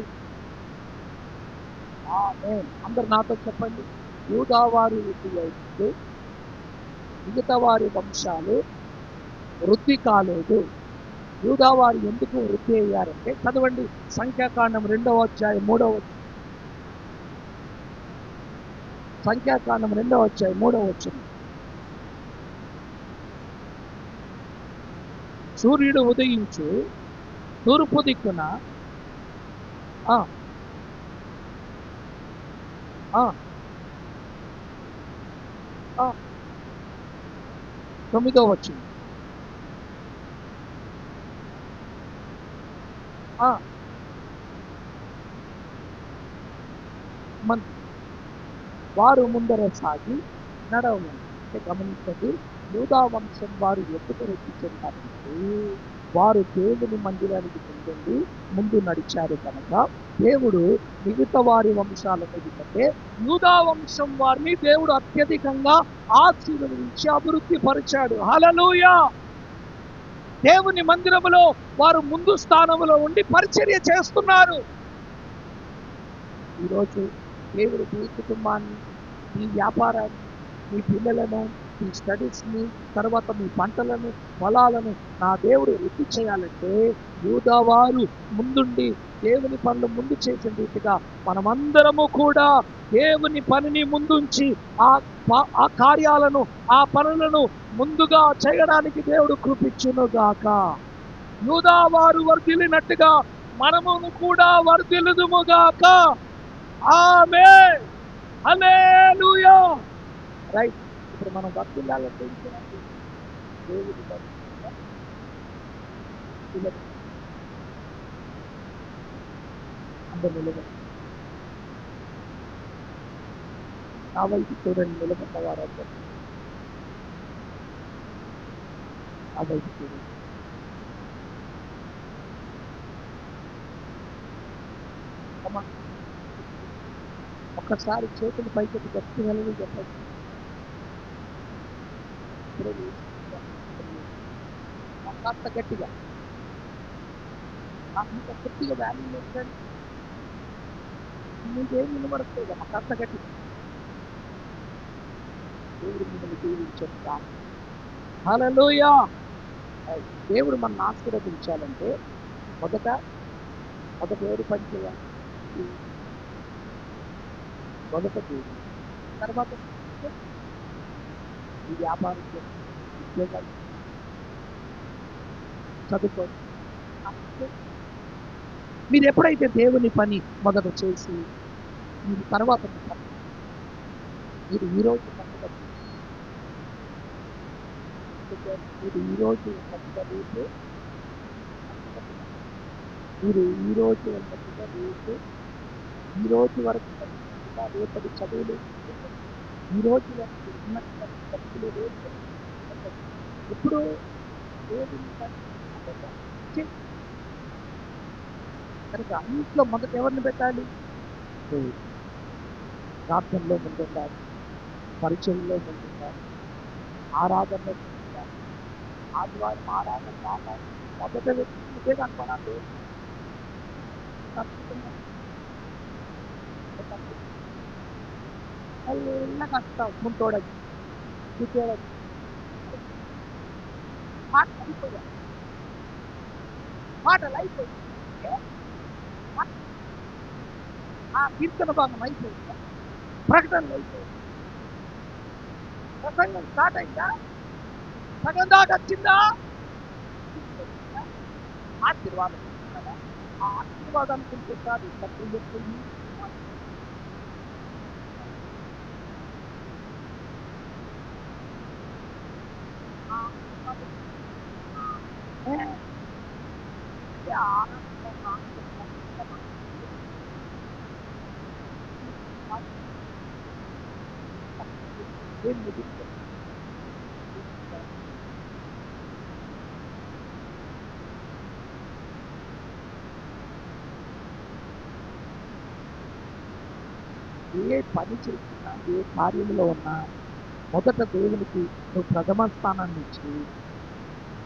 A: అందరు నాతో చెప్పండి, యూదావారు వృద్ధి అయినట్లు మిగతా వారి వంశాలు వృద్ధి కాలేదు. యూదావారు ఎందుకు వృద్ధి అయ్యారంటే చదవండి. సంఖ్యాకాండం 2వ అధ్యాయం 3వ వచనం. సంఖ్యాకాండం 2వ అధ్యాయం 3వ వచనం. సూర్యుడు ఉదయించు తూర్పు దిక్కున 9వ వచనం. వారు ముందర సాగి నడవమని. అంటే గమనించండి, యూదా వంశం వారు ఎందుకు వృద్ధి చెందారంటే వారు దేవుని మందిరానికి ముందు నడిచారు కనుక దేవుడు మిగతా వారి వంశాల కంటే యూదా వంశం వారిని దేవుడు అత్యధికంగా ఆశీర్వదించి అభివృద్ధి పరిచాడు. హల్లెలూయా. దేవుని మందిరములో వారు ముందు స్థానంలో ఉండి పరిచర్య చేస్తున్నారు. ఈరోజు దేవుడు మీ కుటుంబాన్ని, మీ వ్యాపారాన్ని, మీ పిల్లలను, మీ స్టడీస్ని, తర్వాత మీ పంటలను, పొలాలను నా దేవుడు వృద్ధి చేయాలంటే యూదావారు ముందుండి దేవుని పనులు ముందు చేసిన రీతిగా మనమందరము కూడా దేవుని పనిని ముందుంచి ఆ కార్యాలను, ఆ పనులను ముందుగా చేయడానికి దేవుడు కృపించునుగాక. యూదావారు వర్ధిల్లినట్టుగా మనము కూడా వర్ధిల్లుదుముగాక. ఆమేన్. హల్లెలూయా. రైట్. ఇప్పుడు మనం వర్ధిల్లాలంటే దేవుడి అందరూ నిలబడి నా వైపు చూడండి. నిలబడ్డ వారందరూ నా వైపు చూడండి. ఒక్కసారి చేతులు పైకి గట్టి వెళ్ళని చెప్పండి. కాస్త గట్టిగా, అంత గట్టిగా వ్యాల్యూ చేయండి. మీకేం వినబడుతుంది కాస్త గట్టిగా. దేవుడు మిమ్మల్ని దీవించండి. హల్లెలూయా. దేవుడు మనల్ని ఆశీర్వదించాలంటే మొదట ఎవరు పని చేయాలి? మొదట దేవుడు, తర్వాత ఈ వ్యాపారం ఉద్యోగాలు చదువుకోండి. మీరు ఎప్పుడైతే దేవుని పని మొదట చేసి మీరు తర్వాత మీరు ఈరోజు మీరు ఈరోజు రేపు మీరు ఈరోజు రేపు ఈరోజు వరకు రేపటి చదువులు, ఈరోజు వరకు ఉన్న ఖర్చులు రేపు ఎప్పుడు దేవుని కనుక అన్నింటిలో మొదట ఎవరిని పెట్టాలి? ప్రార్థనలో ముందుండాలి, పరిచయంలో ముందుండాలి, ఆరాధనలో ముందుండాలి. ఆదివారం ఆరాధన రావాలి. మొదట వ్యక్తి కనుకోవాలి. మెల్లగా వస్తావు ముంటోడకి కూర్చోడకి మాటలు అయిపోయాయి, మాటలు అయిపోయాయి. ఆ కీర్తన భాగం అయిపోయిందా, ప్రకటనలు అయిపోయింది, ప్రసంగం స్టార్ట్ అయిందా, సగం దాకా వచ్చిందా, ఆశీర్వాదం ఇస్తున్నాడా? ఆ ఆశీర్వాదానికి ఇంకోసారి డబ్బులు చెప్పి ఏ పని చేసినా, ఏ కార్యంలో ఉన్నా మొదట దేవునికి నువ్వు ప్రథమ స్థానాన్ని ఇచ్చి,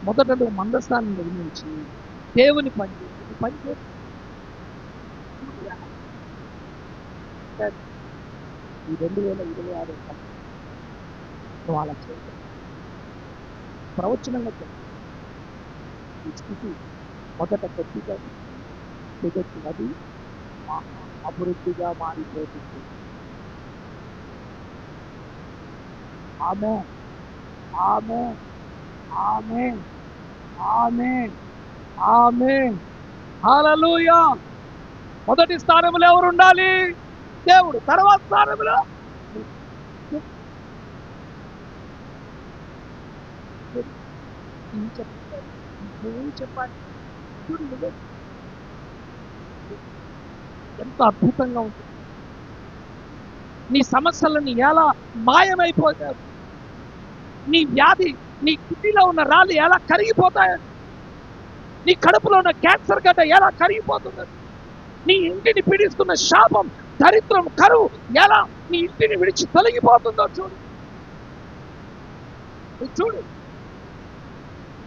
A: మొదట నువ్వు మందస్థానం నిర్మించి దేవుని పని చేసి ఈ పని చేసి ఈ 2026 నువ్వు అలా చేయాలి. ప్రవచనంగా చెప్పు. ఈ స్థితి మొదట కొద్దిగా ఎదుగుతున్నది, అభివృద్ధిగా మారిపోతుంది. ఆమె ఆమె ఆమె ఆమె ఆమె హల్లెలూయా. మొదటి స్థానంలో ఎవరు ఉండాలి? దేవుడు. తర్వాత స్థానంలో నువ్వు చెప్పాలి. చూడు నువ్వే ఎంత అద్భుతంగా ఉంటుంది. నీ సమస్యలని ఎలా మాయమైపోతాయి, నీ వ్యాధి, నీ కిడ్నీలో ఉన్న రాళ్ళు ఎలా కరిగిపోతాయి, నీ కడుపులో ఉన్న క్యాన్సర్ గడ్డ ఎలా కరిగిపోతుంది, నీ ఇంటిని పీడిస్తున్న శాపం, దరిద్రం, కరువు ఎలా నీ ఇంటిని విడిచి తొలగిపోతుందో చూడు. చూడు,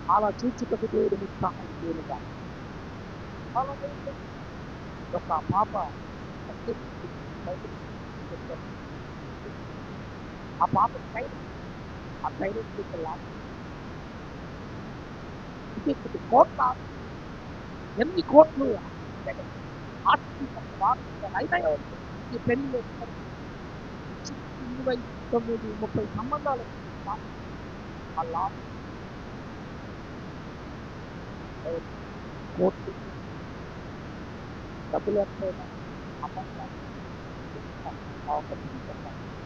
A: అలా చూచుటకు దేవుడు మీకు సహాయం చేయలేదా? ఒక పాప ఆ పాప ఆ కోట్ల ఎన్ని కోట్లు అయినా ఈ పెళ్లి 29-30 సంబంధాలు అలా కోట్లు డబ్బులు ఎక్కడైనా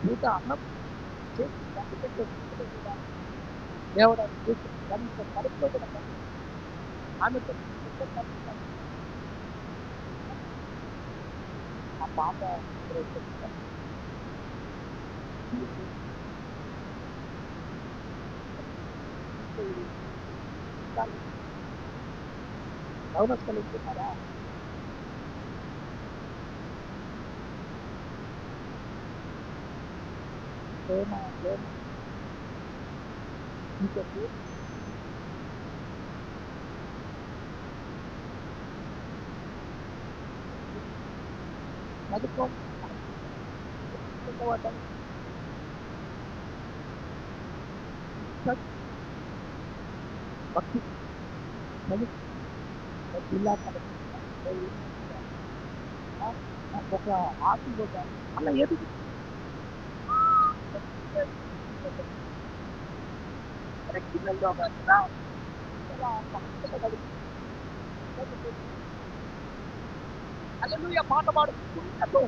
A: మిగతా అన్నం చేసి దేవుడు కడుపులో కూడా ఆమెతో ఆ పాప గౌరవస్తులు ఇస్తున్నారా? ప్రేమ ప్రేమ ఇంకొకటి చదువుకో భక్తి జిల్లా ఒక ఆశీర్వాద అలా ఏది గిన్నెల్లో హల్లెలూయా పాట పాడుకుంటూ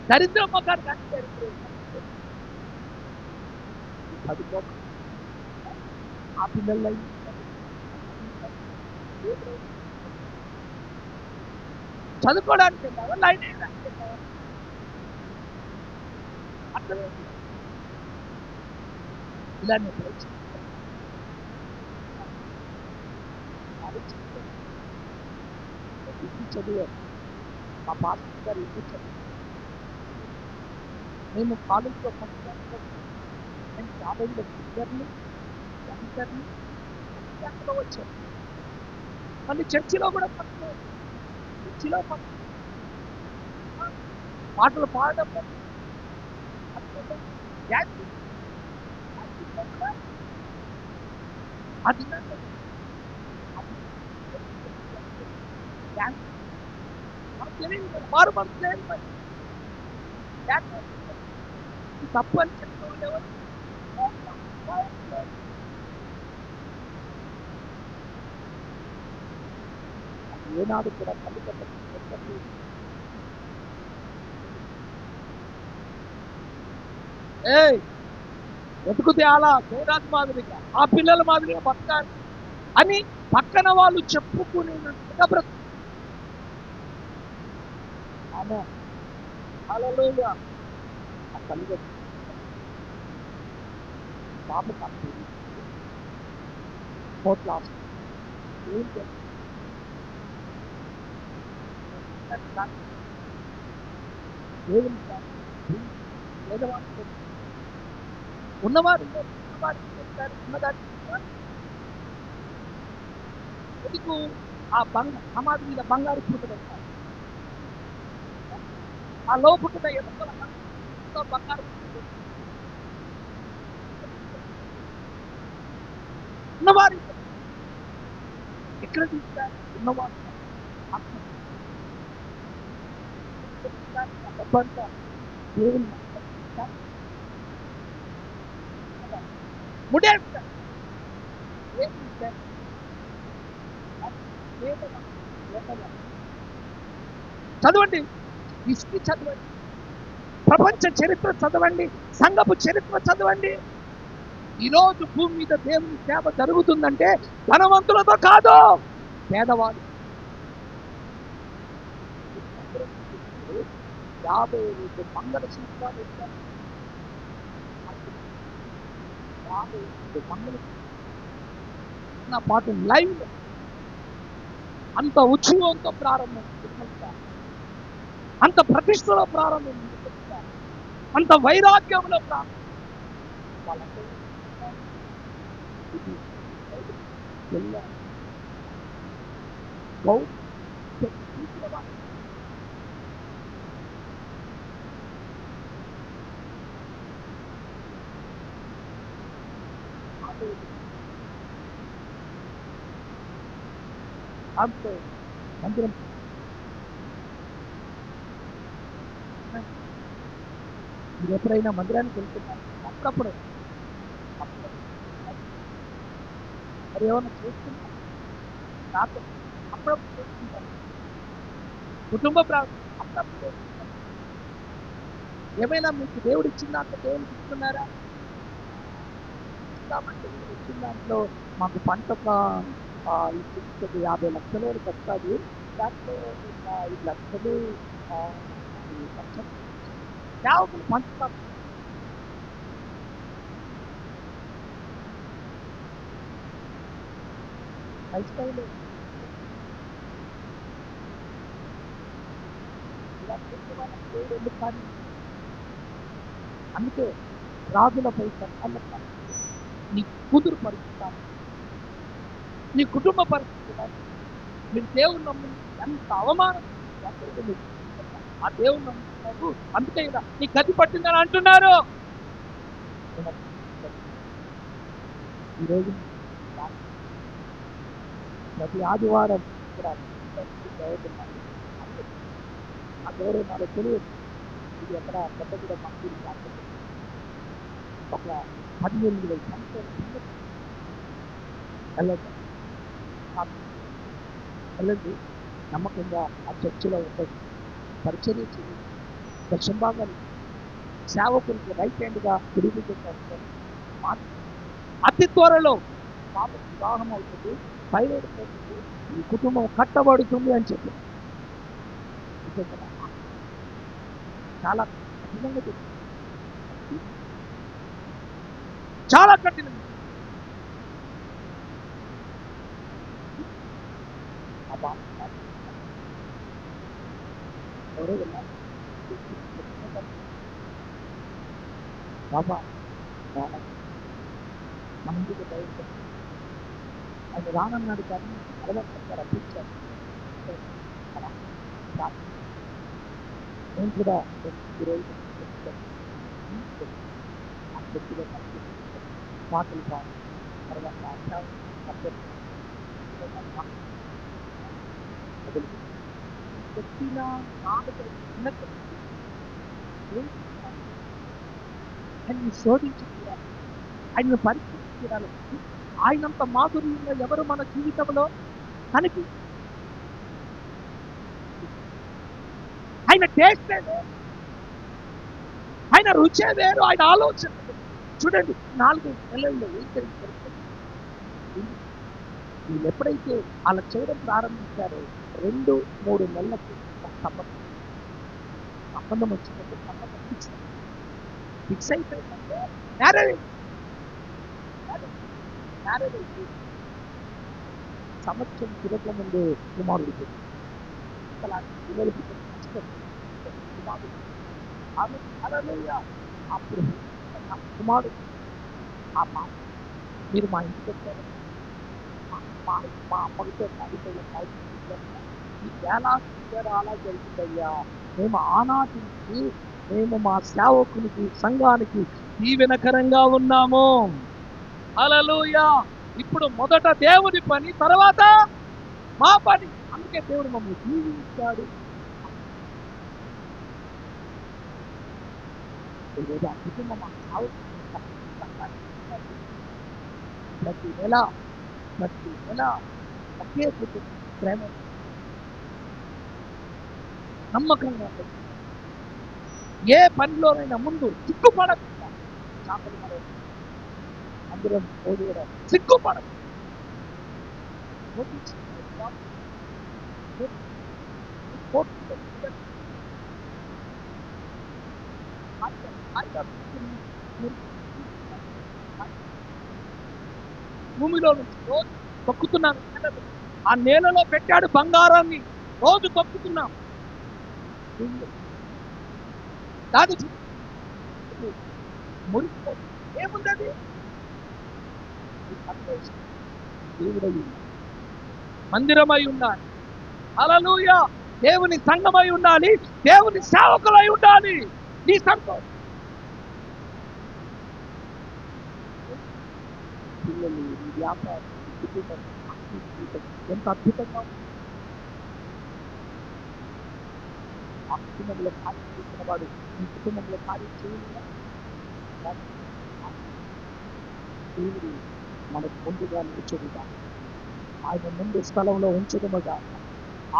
A: దరిద్రం మొక్కలు ఆ పిల్లలు చదువుకోవడానికి వెళ్ళావా, లైన్ వేయడానికి వెళ్ళావా? అర్థం ఇలా చదివారు మా పాస్టర్ గారు ఇంటి చదివారు. మేము కాలేజీలో నేను కాలేజీలో టీచర్ని, యాంకర్ని, యాంకర్లో వచ్చాను. మళ్ళీ చర్చిలో కూడా పట్టుకోవాలి. చర్చిలో పాటలు పాడడం పట్టుకోవడం, యాక్టింగ్ యాక్టింగ్లో కూడా అది నాకు డాన్స్ మనకు తెలియదు కదా, వారు మనకు తెలియదు మరి డాన్స్ ఇది తప్పు అని చెప్తూ ఉండేవారు. ఏనాడు కూడా తల్లిదండ్రులు చెప్పలేదు. ఏయ్ వెతుకుతే అలా జయరాజ్ మాదిరిగా ఆ పిల్లల మాదిరిగా బతకాలి అని పక్కన వాళ్ళు చెప్పుకునేటట్టుగా బ్రతుకు. ఆమె హల్లెలూయా. ఆ తల్లిదండ్రులు పాప కాదు కోట్ల ఆస్తి. ఏం చేస్తారు? దేవుని కాదు. పేదవాడు ఉన్నవారు ఉన్నవారికి చెప్తారు, ఉన్నదానికి ఎందుకు ఆ సమాధి మీద బంగారు పూట పెడతారు. ఆ లోపుకున్న ఎదుగుల బంగారు పూట పెడతారు. ఉన్నవారి ఎక్కడ తీస్తారు? ఉన్నవారు డబ్బంతా దేవుని ముడేస్తారు. చదవండి, హిస్టరీ చదవండి, ప్రపంచ చరిత్ర చదవండి, సంఘపు చరిత్ర చదవండి. ఈరోజు భూమి మీద దేవుని సేవ జరుగుతుందంటే ధనవంతులతో కాదు, పేదవాళ్ళు. 52 మంగళసూత్రాలు ఇచ్చారు. 52 మంగళసూత్రాలు పాటు లైవ్ అంత ఉత్సవంతో ప్రారంభం, అంత ప్రతిష్టలో ప్రారంభం, అంత వైరాగ్యంలో ప్రారంభం. అంతే మందిరం మీరు ఎప్పుడైనా మందిరానికి వెళ్తున్నారు? అప్పుడప్పుడు మరి ఏమైనా చేస్తున్నారు? నాకు అప్పుడప్పుడు చేస్తుంటారు. కుటుంబ ప్రార్థన అప్పుడప్పుడు చేస్తుంటారు. ఏమైనా మీకు దేవుడు ఇచ్చిన దాంట్లో దేవుడికి ఇస్తున్నారా? ఇస్తామంటే ఇచ్చిన దాంట్లో మాకు పంట 50 లక్షల వరకు వస్తుంది, దాంట్లో 5 లక్షలు సేవకులు పంచుతారు. క్రైస్తవులు ఇలా చేసే వాళ్ళకి దేవుడు ఎందుకు కానీ? అందుకే రాజులపై చట్టాలు నీ కూతురు పరిస్థితి, నీ కుటుంబ పరిస్థితి, మీరు దేవుని నమ్ము ఎంత అవమానం ఆ దేవుని నమ్ముతున్నారు. అందుకే ఇలా నీ గతి పట్టిందని అంటున్నారు. ఈరోజు ప్రతి ఆదివారం ఇక్కడ ఆ దేవుడు నాకు తెలియదు. ఇది ఎక్కడ పెద్దగూడ మందిరి ఒక 18,000 సంవత్సరాలు వెళ్ళండి, నమ్మకంగా ఆ చర్చిలో ఉంటుంది. పరిచర్య చేయండి, దశంభాగాలు సేవకులకు రైట్ హ్యాండ్గా విడిపించారు. అతి త్వరలో పాప వివాహం అవుతుంది, బయలుదేరిపోతుంది, ఈ కుటుంబం కట్టబడుతుంది అని చెప్పి చాలా కఠినంగా చెప్తుంది. చాలా కఠినంగా బాబా మన ఇంటికి బయట ఆయన రానన్నాడు కానీ బలవంతంగా రప్పించారు. నేను కూడా ఈరోజు మాటలు కాదు తర్వాత చెప్పిన ఆయన్ని శోధించి ఆయన పరిస్థితి తీరాలి. ఆయనంత మాధుర్యంగా ఎవరు మన జీవితంలో కనిపి ఆయన టేస్టే వేరు, ఆయన రుచే వేరు, ఆయన ఆలోచన. చూడండి 4 నెలల్లో ఏం జరిగింది? వీళ్ళు ఎప్పుడైతే అలా చేయడం ప్రారంభించారో 2-3 నెలలకు సంబంధం వచ్చినట్టు సంబంధం ఫిక్స్ అయిపోయిందంటే మ్యారేజ్ సంవత్సరం తిరగక ముందు కుమారుడు అప్పుడు కుమారుడు మీరు మా ఇంటికి వచ్చారు, మా అమ్మతో అలా జరుగుతుందయ్యా. మేము ఆనాటి నుంచి మేము మా సేవకునికి సంఘానికి దీవెనకరంగా ఉన్నాము. హల్లెలూయా. ఇప్పుడు మొదట దేవుని పని, తర్వాత మా పని. అందుకే దేవుడు మమ్మల్ని దీవించాడు. ఈరోజు ఆ కుటుంబం మా సేవకుని ప్రతి నెల ఒకే కుటుంబం ప్రేమ నమ్మకంగా ఏ పనిలోనైనా ముందు సిగ్గుపడకుండా చేపలు మరో అందరం సిగ్గుపడదు. భూమిలో నుంచి రోజు తొక్కుతున్నాను. ఆ నేలలో పెట్టాడు బంగారాన్ని, రోజు తొక్కుతున్నాం. ఏముంది? దేవుడై మందిరమై ఉండాలి. హల్లెలూయా. దేవుని సంఘమై ఉండాలి, దేవుని సేవకులై ఉండాలి. నీ సంతోషం పిల్లలు, నీ వ్యాపారం, కుటుంబం ఎంత అద్భుతంగా ఆ కుటుంబంలో కార్యం చేసిన వాడు ఈ కుటుంబంలో కార్యం చేయలేదా? దేవుడు మనకు ముందుగా నిలిచుడుగా, ఆయన ముందు స్థలంలో ఉంచుదుముగా,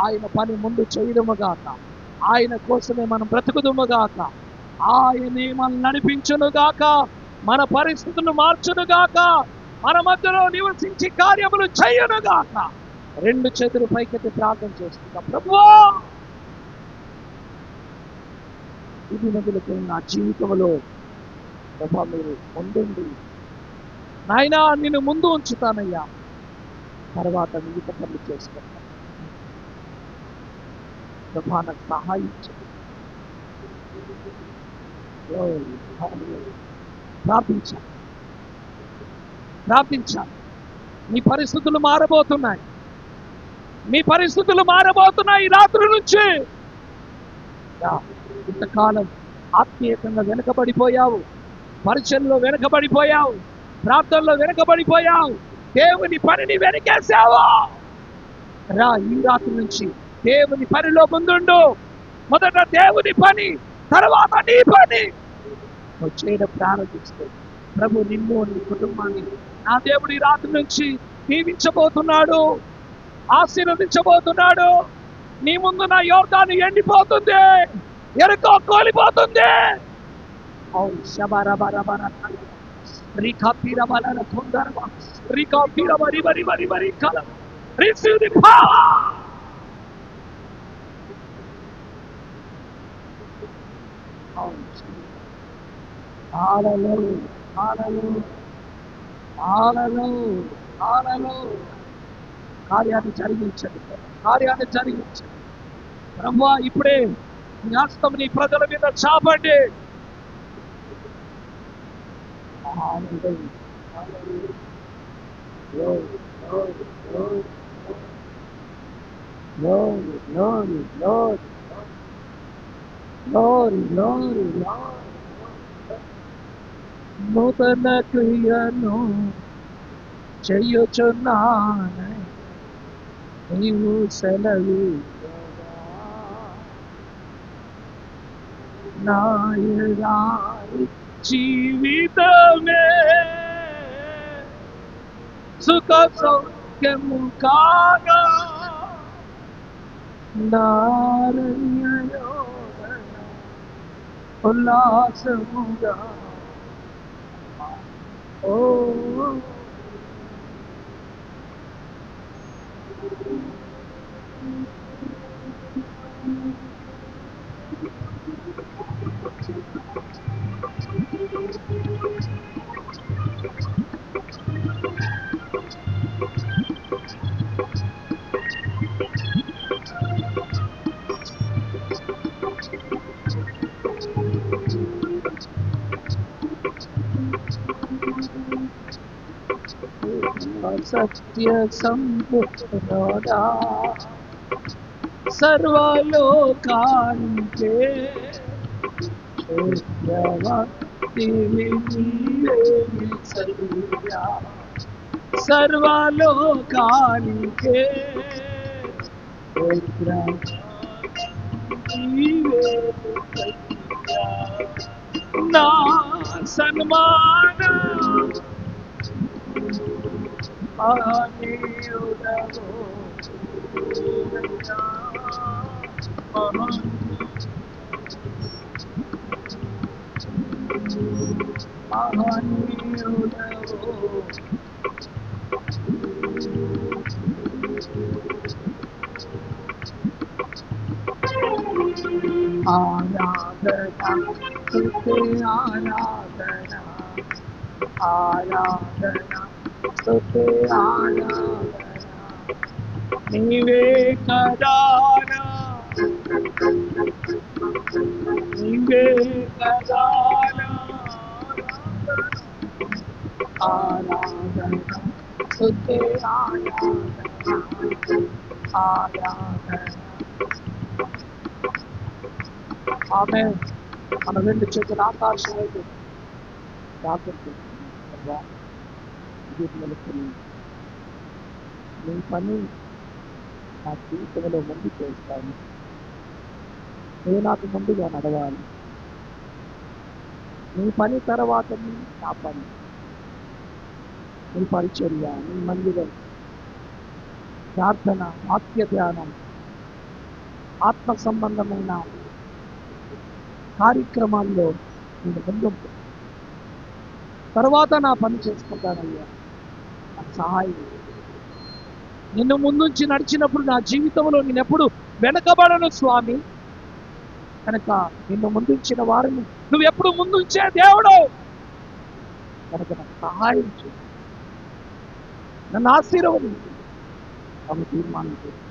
A: ఆయన పని ముందు చేయడముగాక, ఆయన కోసమే మనం బ్రతుకుదుముగాక, ఆయనే మనం నడిపించునుగాక, మన పరిస్థితులు మార్చునుగాక, మన మధ్యలో నివసించి కార్యములు చేయునుగాక. 2 చేతులు పైకెత్తి ప్రార్థన చేస్తున్నా. ప్రభువా, ఇది మొదలుకొని నా జీవితంలో ప్రభా మీరు ముందుండి నాయనా నిన్ను ముందు ఉంచుతానయ్యా, తర్వాత మిగతా పనులు చేసుకుంటాను. ప్రభా నాకు సహాయం చేయండి. ప్రార్థించాలి. మీ పరిస్థితులు మారబోతున్నాయి, మీ పరిస్థితులు మారబోతున్నాయి. రాత్రి నుంచి ఇంతకాలం ఆత్మీయతంగా వెనుకబడిపోయావు, పరిచయంలో వెనుకబడిపోయావు, ప్రార్థనలో వెనుకబడిపోయావు, దేవుని పనిని వెనకేసావు. రా, ఈ రాత్రి నుంచి దేవుని పనిలో ముందుండు. మొదట దేవుని పని, తర్వాత నీ పని నువ్వు చేయడం ప్రారంభిస్తే ప్రభు నిన్ను, నీ కుటుంబాన్ని నా దేవుడు ఈ రాత్రి నుంచి దీవించబోతున్నాడు, ఆశీర్వదించబోతున్నాడు. నీ ముందు నా యోర్దాను ఎండిపోతుంది, ఎరుకో కోలిపోతుంది. Receive the power. Hallelujah. Hallelujah. Hallelujah. Hallelujah. కార్యాన్ని జరిగించండి, కార్యాన్ని జరిగించండి. ప్రభువా, ఇప్పుడే నీ హస్తం నీ ప్రజల మీద చాపండి. Hallelujah. Hallelujah. Glory, glory, glory, glory, glory, glory, glory, glory, glory. నూతన క్రియను చేయుచున్నాను నీవు సెలవియ్యగా నాయనారి జీవితమే సుఖ సౌఖ్యము కాగా నారయ్యోదన ఉల్లాసముగా ఓ సత్య సంపూర్ణోడా సర్వలోకానికే చక్రవర్తివి నీవే యేసయ్యా. సర్వలోకానికే చక్రవర్తి నీవే యేసయ్యా. నా సన్మానం మహనీయుడవు యేసయ్యా. మహనీయుడవు ఆరాధన స్తుతి ఆరాధన ఆరాధన స్తుతి ఆరాధన నీవే కదానా నీవే కదానా ఆరాధన స్తుతి ఆరాధన ఆరాధన. ఆమె మన రెండు చేతుల ఆకాశం వైపు ప్రార్థన చేస్తున్నాం. నీ పని నా జీవితంలో ముందు చేస్తాను. నువ్వు నాకు ముందుగా నడవాలి. నీ పని తర్వాత నా పని, నీ పరిచర్య, నీ మందిరం, ప్రార్థన, వాక్య ధ్యానం, ఆత్మ సంబంధమైన కార్యక్రమాల్లో నేను ముందు తర్వాత నా పని చేసుకుంటానయ్యా. నాకు సహాయం. నిన్ను ముందుంచి నడిచినప్పుడు నా జీవితంలో నేను ఎప్పుడు వెనకబడను స్వామి. కనుక నిన్ను ముందుంచిన వారిని నువ్వు ఎప్పుడు ముందుంచే దేవుడు కనుక నాకు సహాయం చేయి, నన్ను ఆశీర్వదించు. ఆమె తీర్మానం చేసి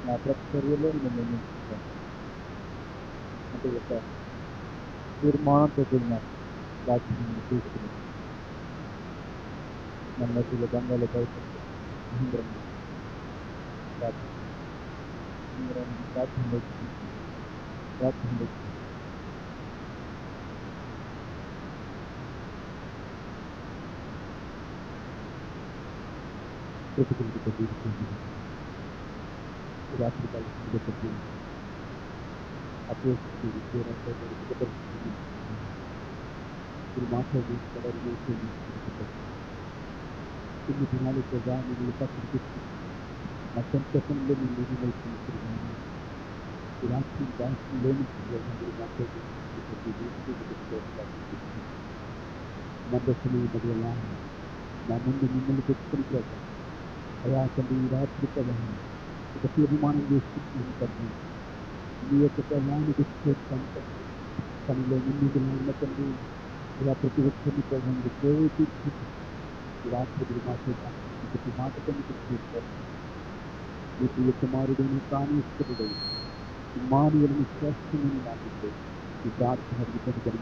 A: నా ప్రక్రియలో నేను అంటే ఒక తీర్మానంతో కూడిన వాక్యం తీసుకుని నన్నతుల బంగాళ బయట రాత్రి కాలం మాట్లాడి కొన్ని దినాలు కదా నేను పక్కన నా సంతోషంలో నేను నిర్ణయించుకుంటున్నాను.
B: ఈ రాత్రి దాసులోని మందస్సులు ఉన్నదిలా నా ముందు మిమ్మల్ని పెట్టుకుని ప్రభావ అయా తండ్రి ఈ రాత్రి ప్రభావం ఒక తీర్మానం చేసుకుంటున్నాను తండ్రి మీ యొక్క ప్రభావాన్ని తెచ్చిపోతాను తండ్రి పనిలో ముందు ఉన్న తండ్రి ఇలా ప్రతి ఒక్కరిని ప్రభావం ప్రేరేపించుకుంటుంది ఈ రాత్రి మాతో ప్రతి మాట తండ్రి తెచ్చిపోతాను మీ ప్రియ కుమారుడైన ప్రాణేశ్వరుడై మానవులను శ్రేష్టమని నాటితే ఈ ప్రార్థన కలిగిన